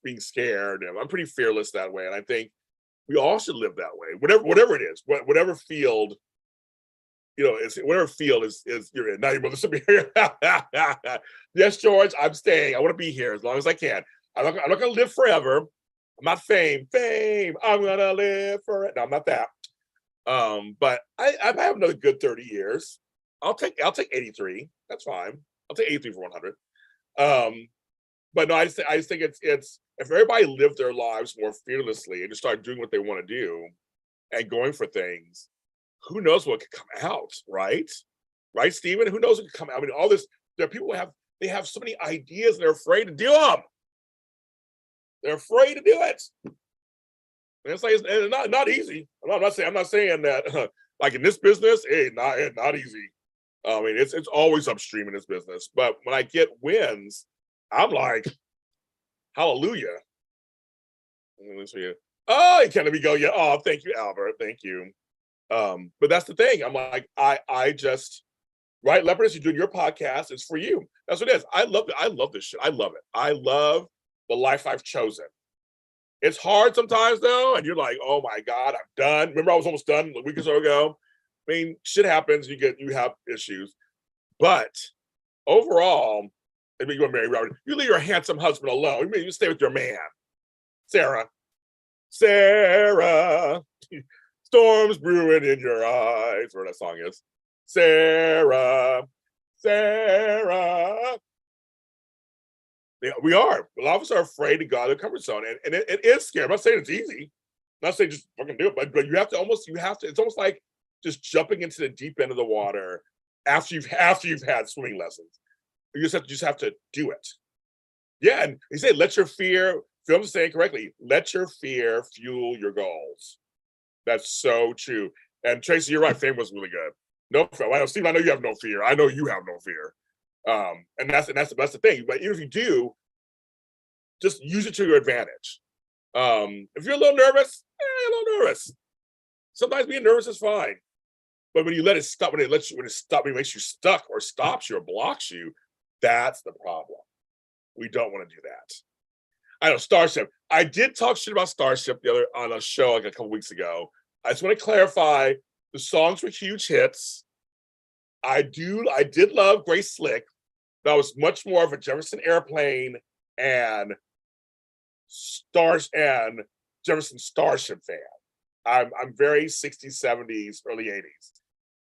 being scared. And I'm pretty fearless that way. And I think we all should live that way. Whatever it is, whatever field, whatever field is you're in. Now your mother should be here. Yes, George, I'm staying. I want to be here as long as I can. I'm not going to live forever. I'm not fame. I'm gonna live for it. No, I'm not that. But I have another good 30 years. I'll take 83. That's fine. I'll take 83 for 100. But no, I just think it's if everybody lived their lives more fearlessly and just started doing what they want to do and going for things, who knows what could come out, right? right, Stephen? Who knows what could come out? I mean, all this, there are people who have so many ideas and they're afraid to do them. They're afraid to do it. And it's like, it's not easy. I'm not saying that like in this business, it's not easy. I mean, it's always upstream in this business. But when I get wins, I'm like, hallelujah. Oh, you can't let me go yet. Oh, thank you, Albert. Thank you. But that's the thing. I'm like, I just, right, Leopardess, you're doing your podcast. It's for you. That's what it is. I love it. I love this shit. I love it. I love the life I've chosen. It's hard sometimes though, and you're like, oh my God, I'm done. Remember, I was almost done a week or so ago. I mean, shit happens. You have issues, but overall, I mean, you're married, Robert. You leave your handsome husband alone. You stay with your man, Sarah. Sarah, storms brewing in your eyes. Where that song is, Sarah. Yeah, we are. A lot of us are afraid to go out of the comfort zone, and it is scary. I'm not saying it's easy. I'm not saying just fucking do it, but you have to. It's almost like just jumping into the deep end of the water after you've had swimming lessons. You just have to do it. Yeah, and he said, let your fear. Phil was saying correctly. Let your fear fuel your goals. That's so true. And Tracy, you're right. Fame was really good. No, Steve, I know you have no fear. I know you have no fear. And that's the thing. But even if you do, just use it to your advantage. If you're a little nervous, a little nervous. Sometimes being nervous is fine. But when you let it stop, when it makes you stuck or stops you or blocks you, that's the problem. We don't want to do that. I know Starship. I did talk shit about Starship on a show like a couple weeks ago. I just want to clarify, the songs were huge hits. I did love Grace Slick. That was much more of a Jefferson Airplane and Jefferson Starship fan. I'm very 60s, 70s, early 80s.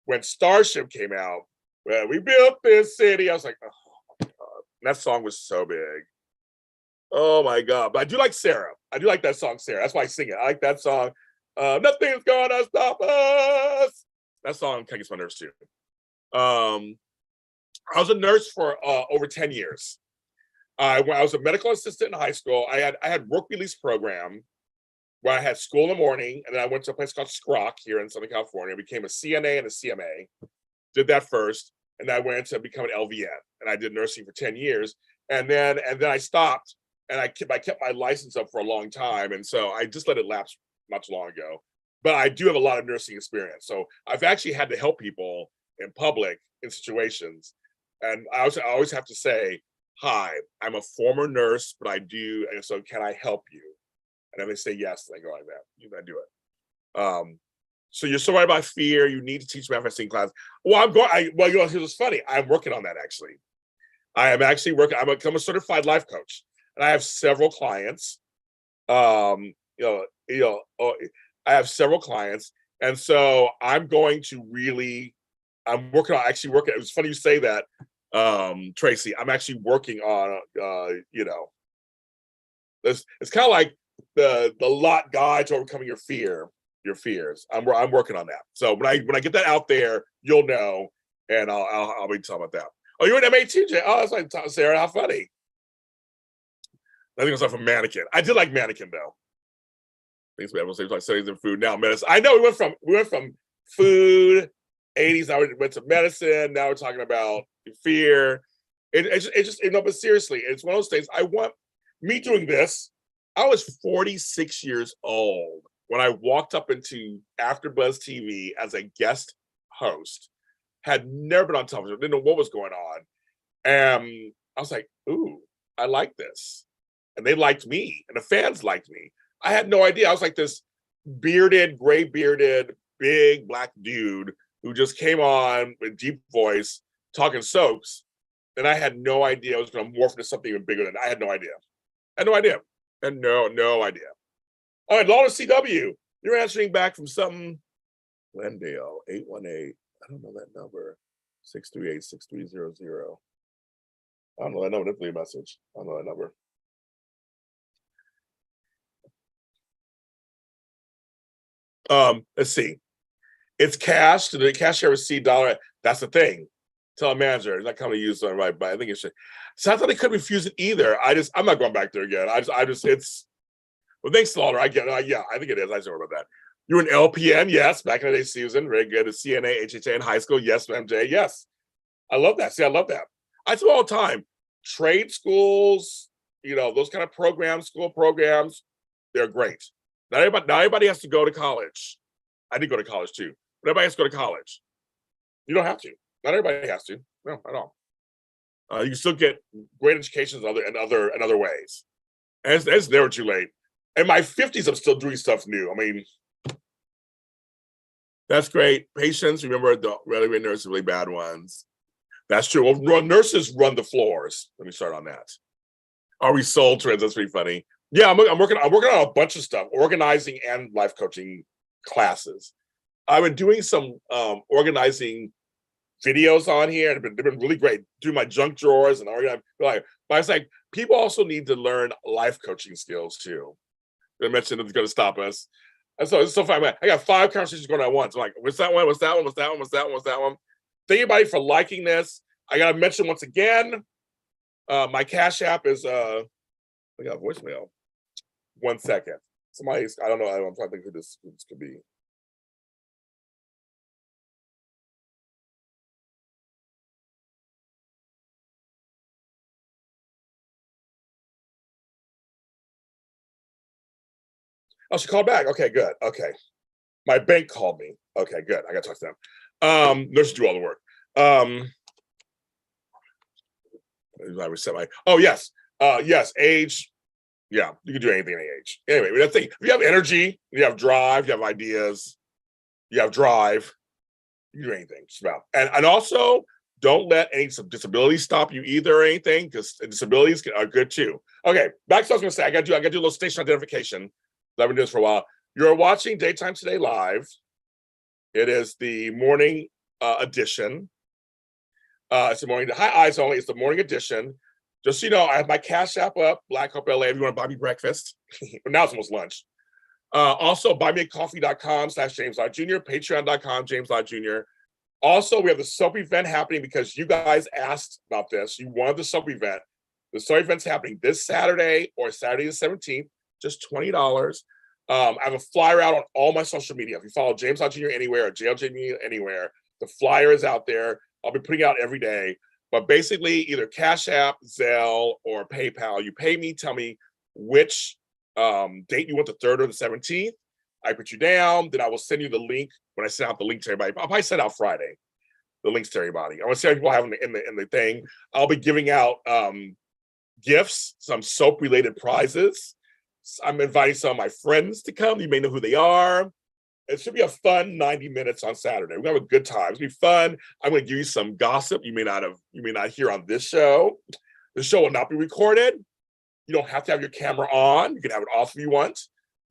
When Starship came out, well, we built this city. I was like, oh my God. That song was so big. Oh my God. But I do like Sarah. I do like that song, Sarah. That's why I sing it. I like that song. Nothing's gonna stop us. That song kind of gets my nerves too. I was a nurse for over 10 years. I was a medical assistant in high school. I had work release program where I had school in the morning, and then I went to a place called Scrock here in Southern California. I became a CNA and a CMA. Did that first, and then I went to become an LVN, and I did nursing for 10 years. And then I stopped, and I kept my license up for a long time, and so I just let it lapse much long ago. But I do have a lot of nursing experience, so I've actually had to help people in public in situations. And I always have to say, hi, I'm a former nurse, but I do, and so can I help you? And then they say yes, and I go like that. You gotta do it. So you're so right about fear. You need to teach manifesting class. Well, here's what's funny. I'm working on that actually. I am actually working. I'm a certified life coach, and I have several clients. I have several clients, and so I'm going to really. I'm working on It was funny you say that, Tracy. I'm actually working on. It's kind of like the lot guide to overcoming your fears. I'm working on that. So when I get that out there, you'll know, and I'll be talking about that. Oh, you're an MATJ. Oh, that's like Sarah. How funny. I think it was off a Mannequin. I did like Mannequin though. Things we have like studies in food, now medicine. I know we went from food 80s. Now we went to medicine. Now we're talking about fear. But seriously, it's one of those things. I want me doing this. I was 46 years old when I walked up into AfterBuzz TV as a guest host. Had never been on television, didn't know what was going on. And I was like, ooh, I like this. And they liked me, and the fans liked me. I had no idea. I was like this gray bearded, big black dude who just came on with deep voice, talking soaps. And I had no idea I was going to morph into something even bigger than I had no idea. And no idea. All right, Lawrence CW, you're answering back from something. Glendale, 818. I don't know that number. 638-6300. I don't know that number. That's a message. I don't know that number. Let's see. It's cash. The cashier receipt dollar. That's the thing. Tell a manager, it's not coming to use it right, but I think it should. So I thought they could refuse it either. I'm not going back there again. It's. Well, thanks, Slaughter. I get it. Yeah, I think it is. I just remember that. You're an LPN, yes. Back in the day, Susan, very good. A CNA, HHA in high school, yes, MJ, yes. I love that. See, I love that. I tell all the time, trade schools, those kind of programs, school programs, they're great. Not everybody has to go to college. I did go to college too, but everybody has to go to college. You don't have to. Not everybody has to. No, at all. You can still get great educations in other ways. And it's never too late. In my 50s, I'm still doing stuff new. I mean, that's great. Patients, remember the really great nurses, really bad ones. That's true. Well, nurses run the floors. Let me start on that. Are we soul trends? That's pretty funny. Yeah, I'm working on a bunch of stuff, organizing and life coaching classes. I've been doing some organizing videos on here. They've been really great. Do my junk drawers and organize. But it's like people also need to learn life coaching skills too. I mentioned it's going to stop us. And so it's so fun. I got 5 conversations going on at once. I'm like, what's that one? What's that one? What's that one? What's that one? What's that one? Thank you, everybody, for liking this. I got to mention once again, my Cash App is, I got voicemail. 1 second. Somebody's, I don't know. I'm trying to think who this could be. Oh, she called back. Okay, good. Okay. My bank called me. Okay, good. I got to talk to them. Nurses do all the work. I reset my. Oh yes, yes. Age. Yeah, you can do anything at any age. Anyway, that's the thing. If you have energy, you have drive, you have ideas, you have drive, you can do anything. Just about. And also, don't let any disabilities stop you either or anything, because disabilities are good too. Okay, back to what I was going to say. I got to do a little station identification. I've been doing this for a while. You're watching Daytime Today Live. It is the morning edition. It's the morning. Hi, eyes only. It's the morning edition. Just so you know, I have my Cash App up, blakhopela, if you want to buy me breakfast. But now it's almost lunch. Also, buymeacoffee.com/James Lott Jr., patreon.com, James Lott Jr. Also, we have the soap event happening because you guys asked about this. You wanted the soap event. The soap event's happening this Saturday or Saturday the 17th, just $20. I have a flyer out on all my social media. If you follow James Lott Jr. anywhere or JLJ anywhere, the flyer is out there. I'll be putting it out every day. But basically, either Cash App, Zelle, or PayPal. You pay me, tell me which date you want, the 3rd or the 17th. I put you down, then I will send you the link when I send out the link to everybody. I'll probably send out Friday, the links to everybody. I want to see how people have in the thing. I'll be giving out gifts, some soap-related prizes. I'm inviting some of my friends to come. You may know who they are. It should be a fun 90 minutes on Saturday. We're gonna have a good time. It's gonna be fun. I'm gonna give you some gossip you may not hear on this show. The show will not be recorded. You don't have to have your camera on. You can have it off if you want.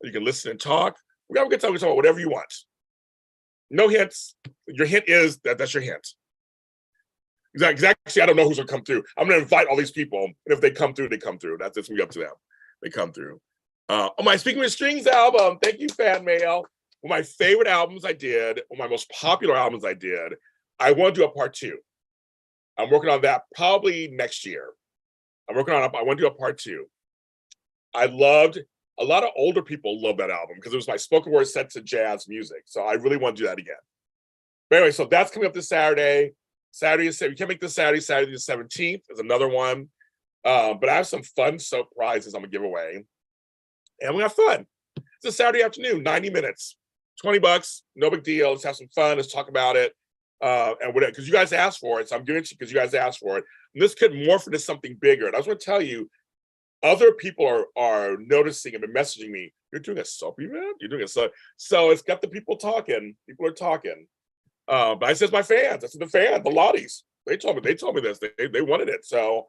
You can listen and talk. We're gonna have a good time. We can talk about whatever you want. No hints. Your hint is that's your hint. Exactly. I don't know who's gonna come through. I'm gonna invite all these people, and if they come through, they come through. That's just me up to them. They come through. My Speaking with Strings album. Thank you, fan mail. One of my favorite albums I did, one of my most popular albums I did. I want to do a part 2. I'm working on that probably next year. I want to do a part 2. I loved, a lot of older people love that album because it was my spoken word set to jazz music. So I really want to do that again. But anyway, so that's coming up this Saturday. We can't make this Saturday the 17th is another one. But I have some fun soap prizes I'm going to give away. And we have fun. It's a Saturday afternoon, 90 minutes. $20, no big deal. Let's have some fun. Let's talk about it. And whatever, because you guys asked for it. So I'm giving it to you because you guys asked for it. And this could morph into something bigger. And I was going to tell you, other people are noticing and been messaging me. You're doing a soap event? You're doing a soap. So it's got the people talking. People are talking. But I said my fans. I said the fans, the Lotties. They told me this. They wanted it. So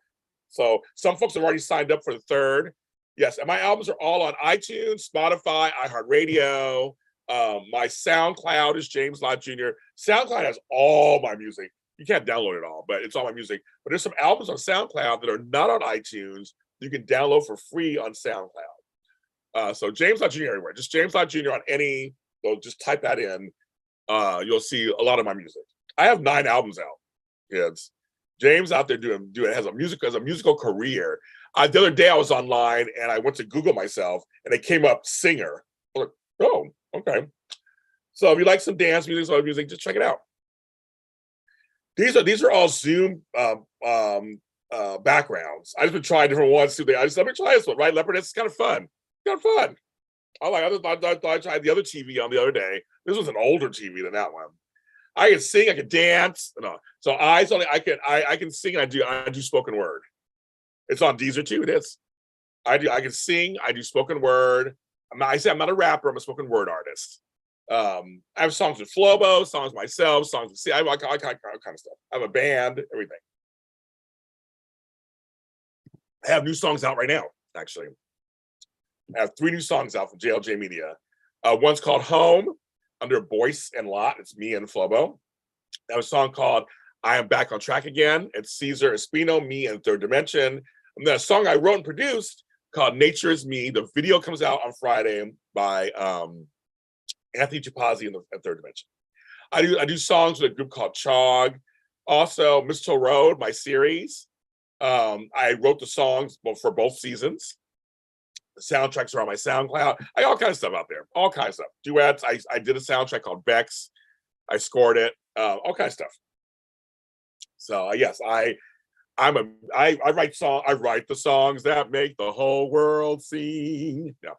some folks have already signed up for the 3rd. Yes, and my albums are all on iTunes, Spotify, iHeartRadio. My SoundCloud is James Lott Jr. SoundCloud has all my music. You can't download it all, but it's all my music. But there's some albums on SoundCloud that are not on iTunes. You can download for free on SoundCloud. So James Lott Jr. everywhere. Just James Lott Jr. on any. So just type that in. you'll see a lot of my music. I have 9 albums out, kids. James out there doing has a musical career. The other day I was online and I went to Google myself and it came up singer. I was like, oh, okay. So if you like some dance music, some music, just check it out. These are all Zoom backgrounds. I just been trying different ones. Let me try this one, right? Leopard, it's kind of fun. Kind of fun. I tried the other TV on the other day. This was an older TV than that one. I can sing, I can dance. No. So I can sing. I do spoken word. It's on Deezer too. It is. I can sing. I do spoken word. I'm not a rapper. I'm a spoken word artist. I have songs with Flobo, songs myself, songs with I kind of stuff. I have a band, everything. I have new songs out right now, actually. I have 3 new songs out from JLJ Media. One's called Home, under Boyce and Lot. It's me and Flobo. I have a song called I Am Back on Track Again. It's Caesar Espino, me and Third Dimension. And then a song I wrote and produced called Nature is Me. The video comes out on Friday by Anthony Chapazzi and the Third Dimension. I do songs with a group called Chog. Also, Mistletoe Road, my series. I wrote the songs for both seasons. The soundtracks are on my SoundCloud. I got all kinds of stuff out there. All kinds of stuff. Duets. I did a soundtrack called Bex. I scored it. All kinds of stuff. So yes, I write the songs that make the whole world sing. No.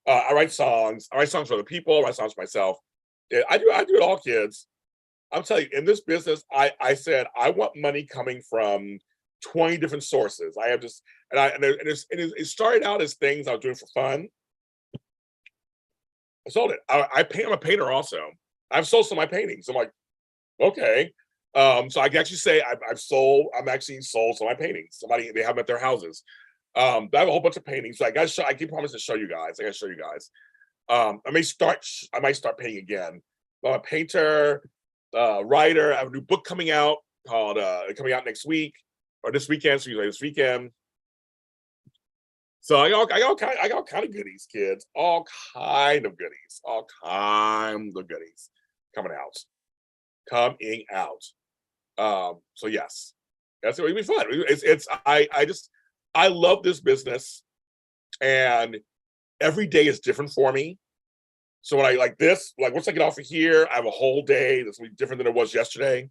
I write songs. I write songs for other people. I write songs for myself. I do it all, kids. I'm telling you, in this business, I said I want money coming from 20 different sources. I have just it started out as things I was doing for fun. I sold it. I'm a painter also. I've sold some of my paintings. I'm like, okay. So I can actually say I'm actually sold some of my paintings. They have them at their houses. I have a whole bunch of paintings. So I can promise to show you guys. I gotta show you guys. I might start painting again. I'm a painter, writer. I have a new book coming out coming out next week or this weekend. So this weekend. So I got kind of goodies, kids. All kind of goodies. Coming out. So yes, that's going to be fun. I love this business, and every day is different for me. So when once I get off of here, I have a whole day that's going to be different than it was yesterday,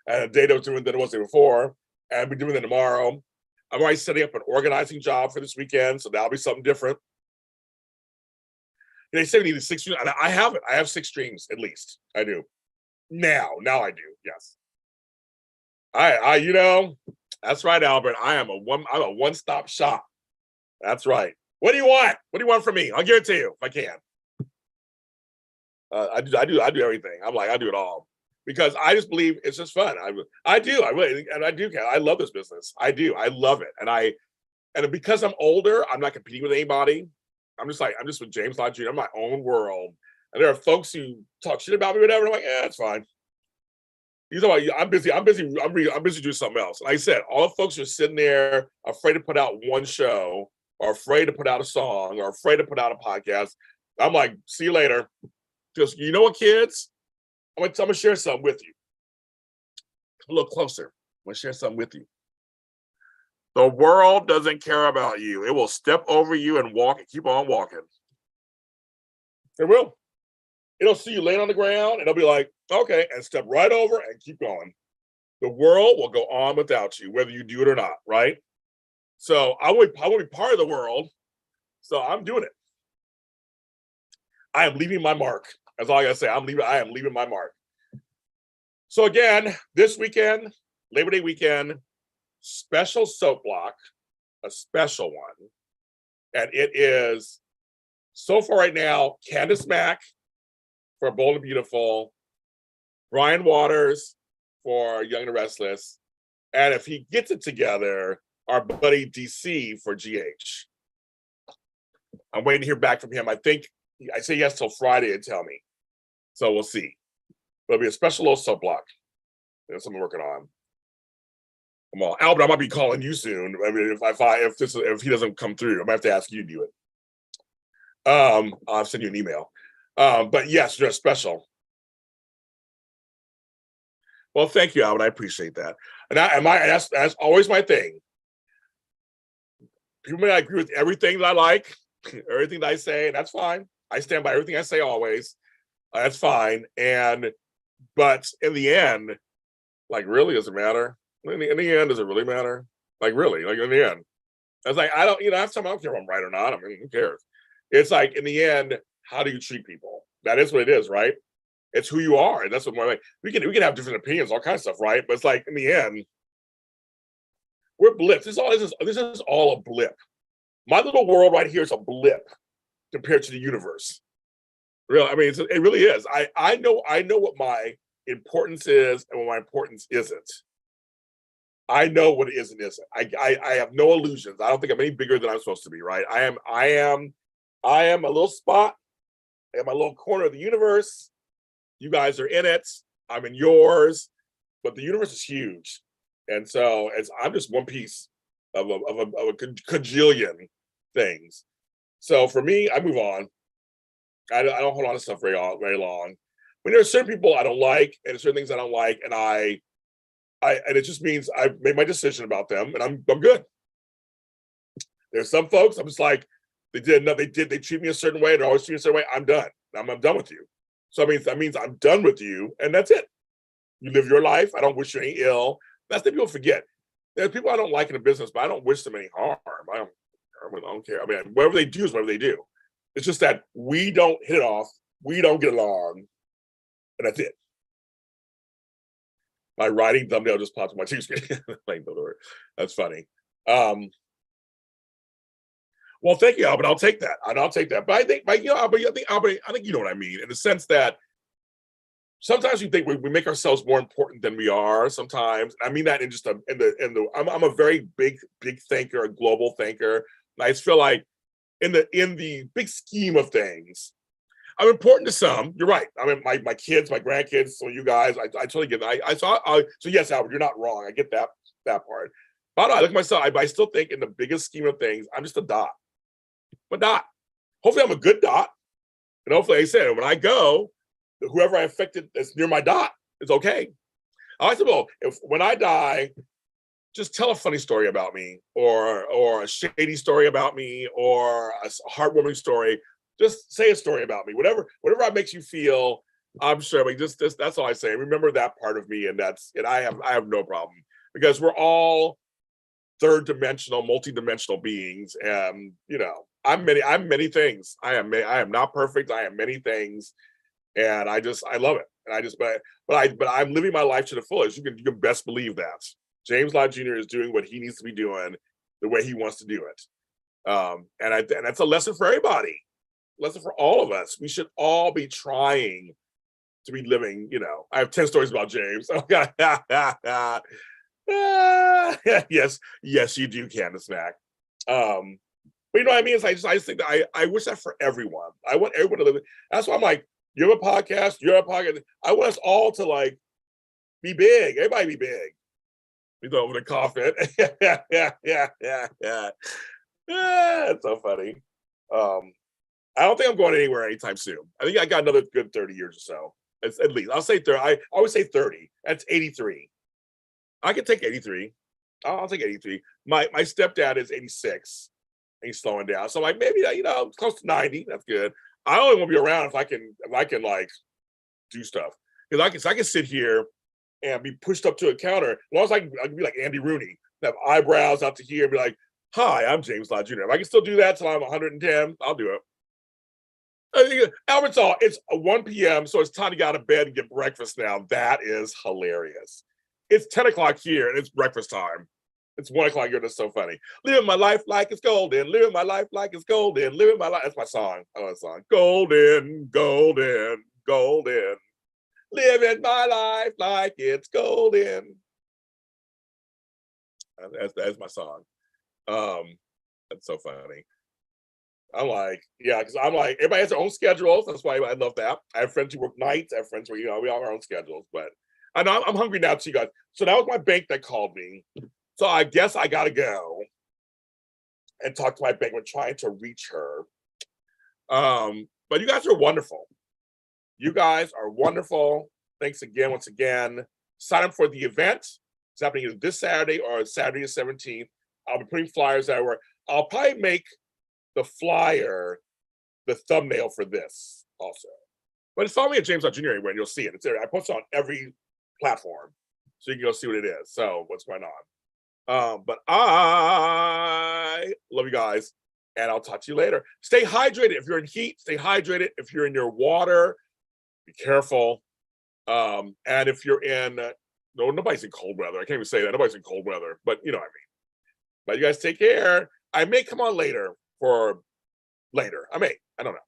and a day that was different than it was the day before, and I'll be doing it tomorrow. I'm already setting up an organizing job for this weekend, so that'll be something different. They say we need 6 streams, and I have it. I have 6 streams at least. I do. Now I do. Yes. That's right, Albert. I'm a one-stop shop. That's right. What do you want? What do you want from me? I'll give it to you if I can. I do everything. I do it all because I just believe it's just fun. I really care. I love this business. I do. I love it. And because I'm older, I'm not competing with anybody. I'm just with James Lott Jr. I'm my own world. And there are folks who talk shit about me, whatever. And I'm like, it's fine. I'm busy doing something else. Like I said, all the folks who are sitting there afraid to put out one show, or afraid to put out a song, or afraid to put out a podcast. I'm like, see you later. Just, you know what, kids? I'm gonna share something with you. A little closer. I'm gonna share something with you. The world doesn't care about you. It will step over you and keep on walking. It will. It'll see you laying on the ground and it'll be like, okay, and step right over and keep going. The world will go on without you, whether you do it or not, right? So I want to be part of the world. So I'm doing it. I am leaving my mark. That's all I gotta say. I am leaving my mark. So again, this weekend, Labor Day weekend, special soap block, a special one. And it is, so far right now, Candace Mack for Bold and Beautiful, Brian Waters for Young and the Restless, and if he gets it together, our buddy DC for GH. I'm waiting to hear back from him. I say yes till Friday to tell me. So we'll see. But it'll be a special little soap block. That's something I'm working on. Albert, I might be calling you soon. I mean, if he doesn't come through, I might have to ask you to do it. I'll send you an email. But yes, they're special. Well, thank you, Albert. I appreciate that. That's always my thing. People may not agree with everything that I like, everything that I say, and that's fine. I stand by everything I say always. That's fine. But in the end, like, really, does it matter? In the end, does it really matter? Like, really? Like, in the end, I was like, I don't, half the time I don't care if I'm right or not. I mean, who cares? It's like, in the end, how do you treat people? That is what it is, right? It's who you are. And that's what more like we can have different opinions, all kinds of stuff, right? But it's like, in the end, we're blips. This is all a blip. My little world right here is a blip compared to the universe. Really, I mean, it really is. I know what my importance is and what my importance isn't. I know what it is and isn't. I have no illusions. I don't think I'm any bigger than I'm supposed to be, right? I am a little spot. I am a little corner of the universe. You guys are in it. I'm in yours, but the universe is huge, and so I'm just one piece of a cajillion things. So for me, I move on. I don't hold on to stuff very long. When there are certain people I don't like, and certain things I don't like, and and it just means I've made my decision about them, and I'm good. There's some folks I'm just like, they treat me a certain way, they always treat me a certain way. I'm done. I'm done with you. So that means I'm done with you, and that's it. You live your life. I don't wish you any ill. That's the people forget. There's people I don't like in the business, but I don't wish them any harm. I don't care. I mean, whatever they do is whatever they do. It's just that we don't hit it off, we don't get along, and that's it. My writing thumbnail just popped on my TV screen. That's funny. Well, thank you, Albert. I'll take that. I'll take that. But I think, Albert, I think you know what I mean, in the sense that sometimes we think we make ourselves more important than we are. Sometimes, I mean that in just I'm a very big thinker, a global thinker. And I just feel like in the big scheme of things, I'm important to some. You're right. I mean, my kids, my grandkids, so you guys, I totally get that. So yes, Albert, you're not wrong. I get that part. But I look at myself, I still think in the biggest scheme of things, I'm just a dot. I'm a dot. Hopefully I'm a good dot. And hopefully, like I said, when I go, whoever I affected that's near my dot is okay. I said, well, when I die, just tell a funny story about me, or a shady story about me, or a heartwarming story. Just say a story about me. Whatever makes you feel. I'm sure. I mean, that's all I say. Remember that part of me, and I have no problem, because we're all third dimensional, multi-dimensional beings, and I'm many things. I am not perfect. I am many things, and I love it. And but I'm living my life to the fullest. You can best believe that. James Lott Jr. is doing what he needs to be doing the way he wants to do it. And that's a lesson for everybody. Lesson for all of us. We should all be trying to be living, I have 10 stories about James. Yes, you do, Candace Snack. But you know what I mean? I just think that I wish that for everyone. I want everyone to live. That's why I'm like, you have a podcast, you're a podcast. I want us all to be big. Everybody be big. We go over the coffin. Yeah. It's so funny. I don't think I'm going anywhere anytime soon. I think I got another good 30 years or so. It's, at least I'll say 30. I always say 30. That's 83. I can take 83. I'll take 83. My stepdad is 86. And he's slowing down. So maybe close to 90. That's good. I only want to be around if I can do stuff. Because I can sit here and be pushed up to a counter. As long as I can be like Andy Rooney, have eyebrows out to here, and be like, "Hi, I'm James Lott Jr." If I can still do that till I'm 110, I'll do it. Albert's it's 1 p.m., so it's time to get out of bed and get breakfast now. That is hilarious. It's 10 o'clock here, and it's breakfast time. It's 1 o'clock here. That's so funny. Living my life like it's golden. Living my life like it's golden. Living my life. That's my song. I love that song. Golden, golden, golden. Living my life like it's golden. That's my song. That's so funny. I'm like, yeah, because I'm like, everybody has their own schedules. That's why I love that. I have friends who work nights. I have friends where, we all have our own schedules. But I know I'm hungry now too, guys. So that was my bank that called me. So I guess I got to go and talk to my bank. We're trying to reach her. But you guys are wonderful. You guys are wonderful. Thanks again, once again. sign up for the event. It's happening this Saturday or Saturday the 17th. I'll be putting flyers everywhere. I'll probably make the flyer the thumbnail for this also. But just follow me at James Jr. anywhere and you'll see it. It's there. I post it on every platform. So you can go see what it is. So what's going on. But I love you guys. And I'll talk to you later. Stay hydrated. If you're in heat, stay hydrated. If you're in your water, be careful. And if you're in, no, nobody's in cold weather. I can't even say that. Nobody's in cold weather. But you know what I mean. But you guys take care. I may come on later for later. I don't know.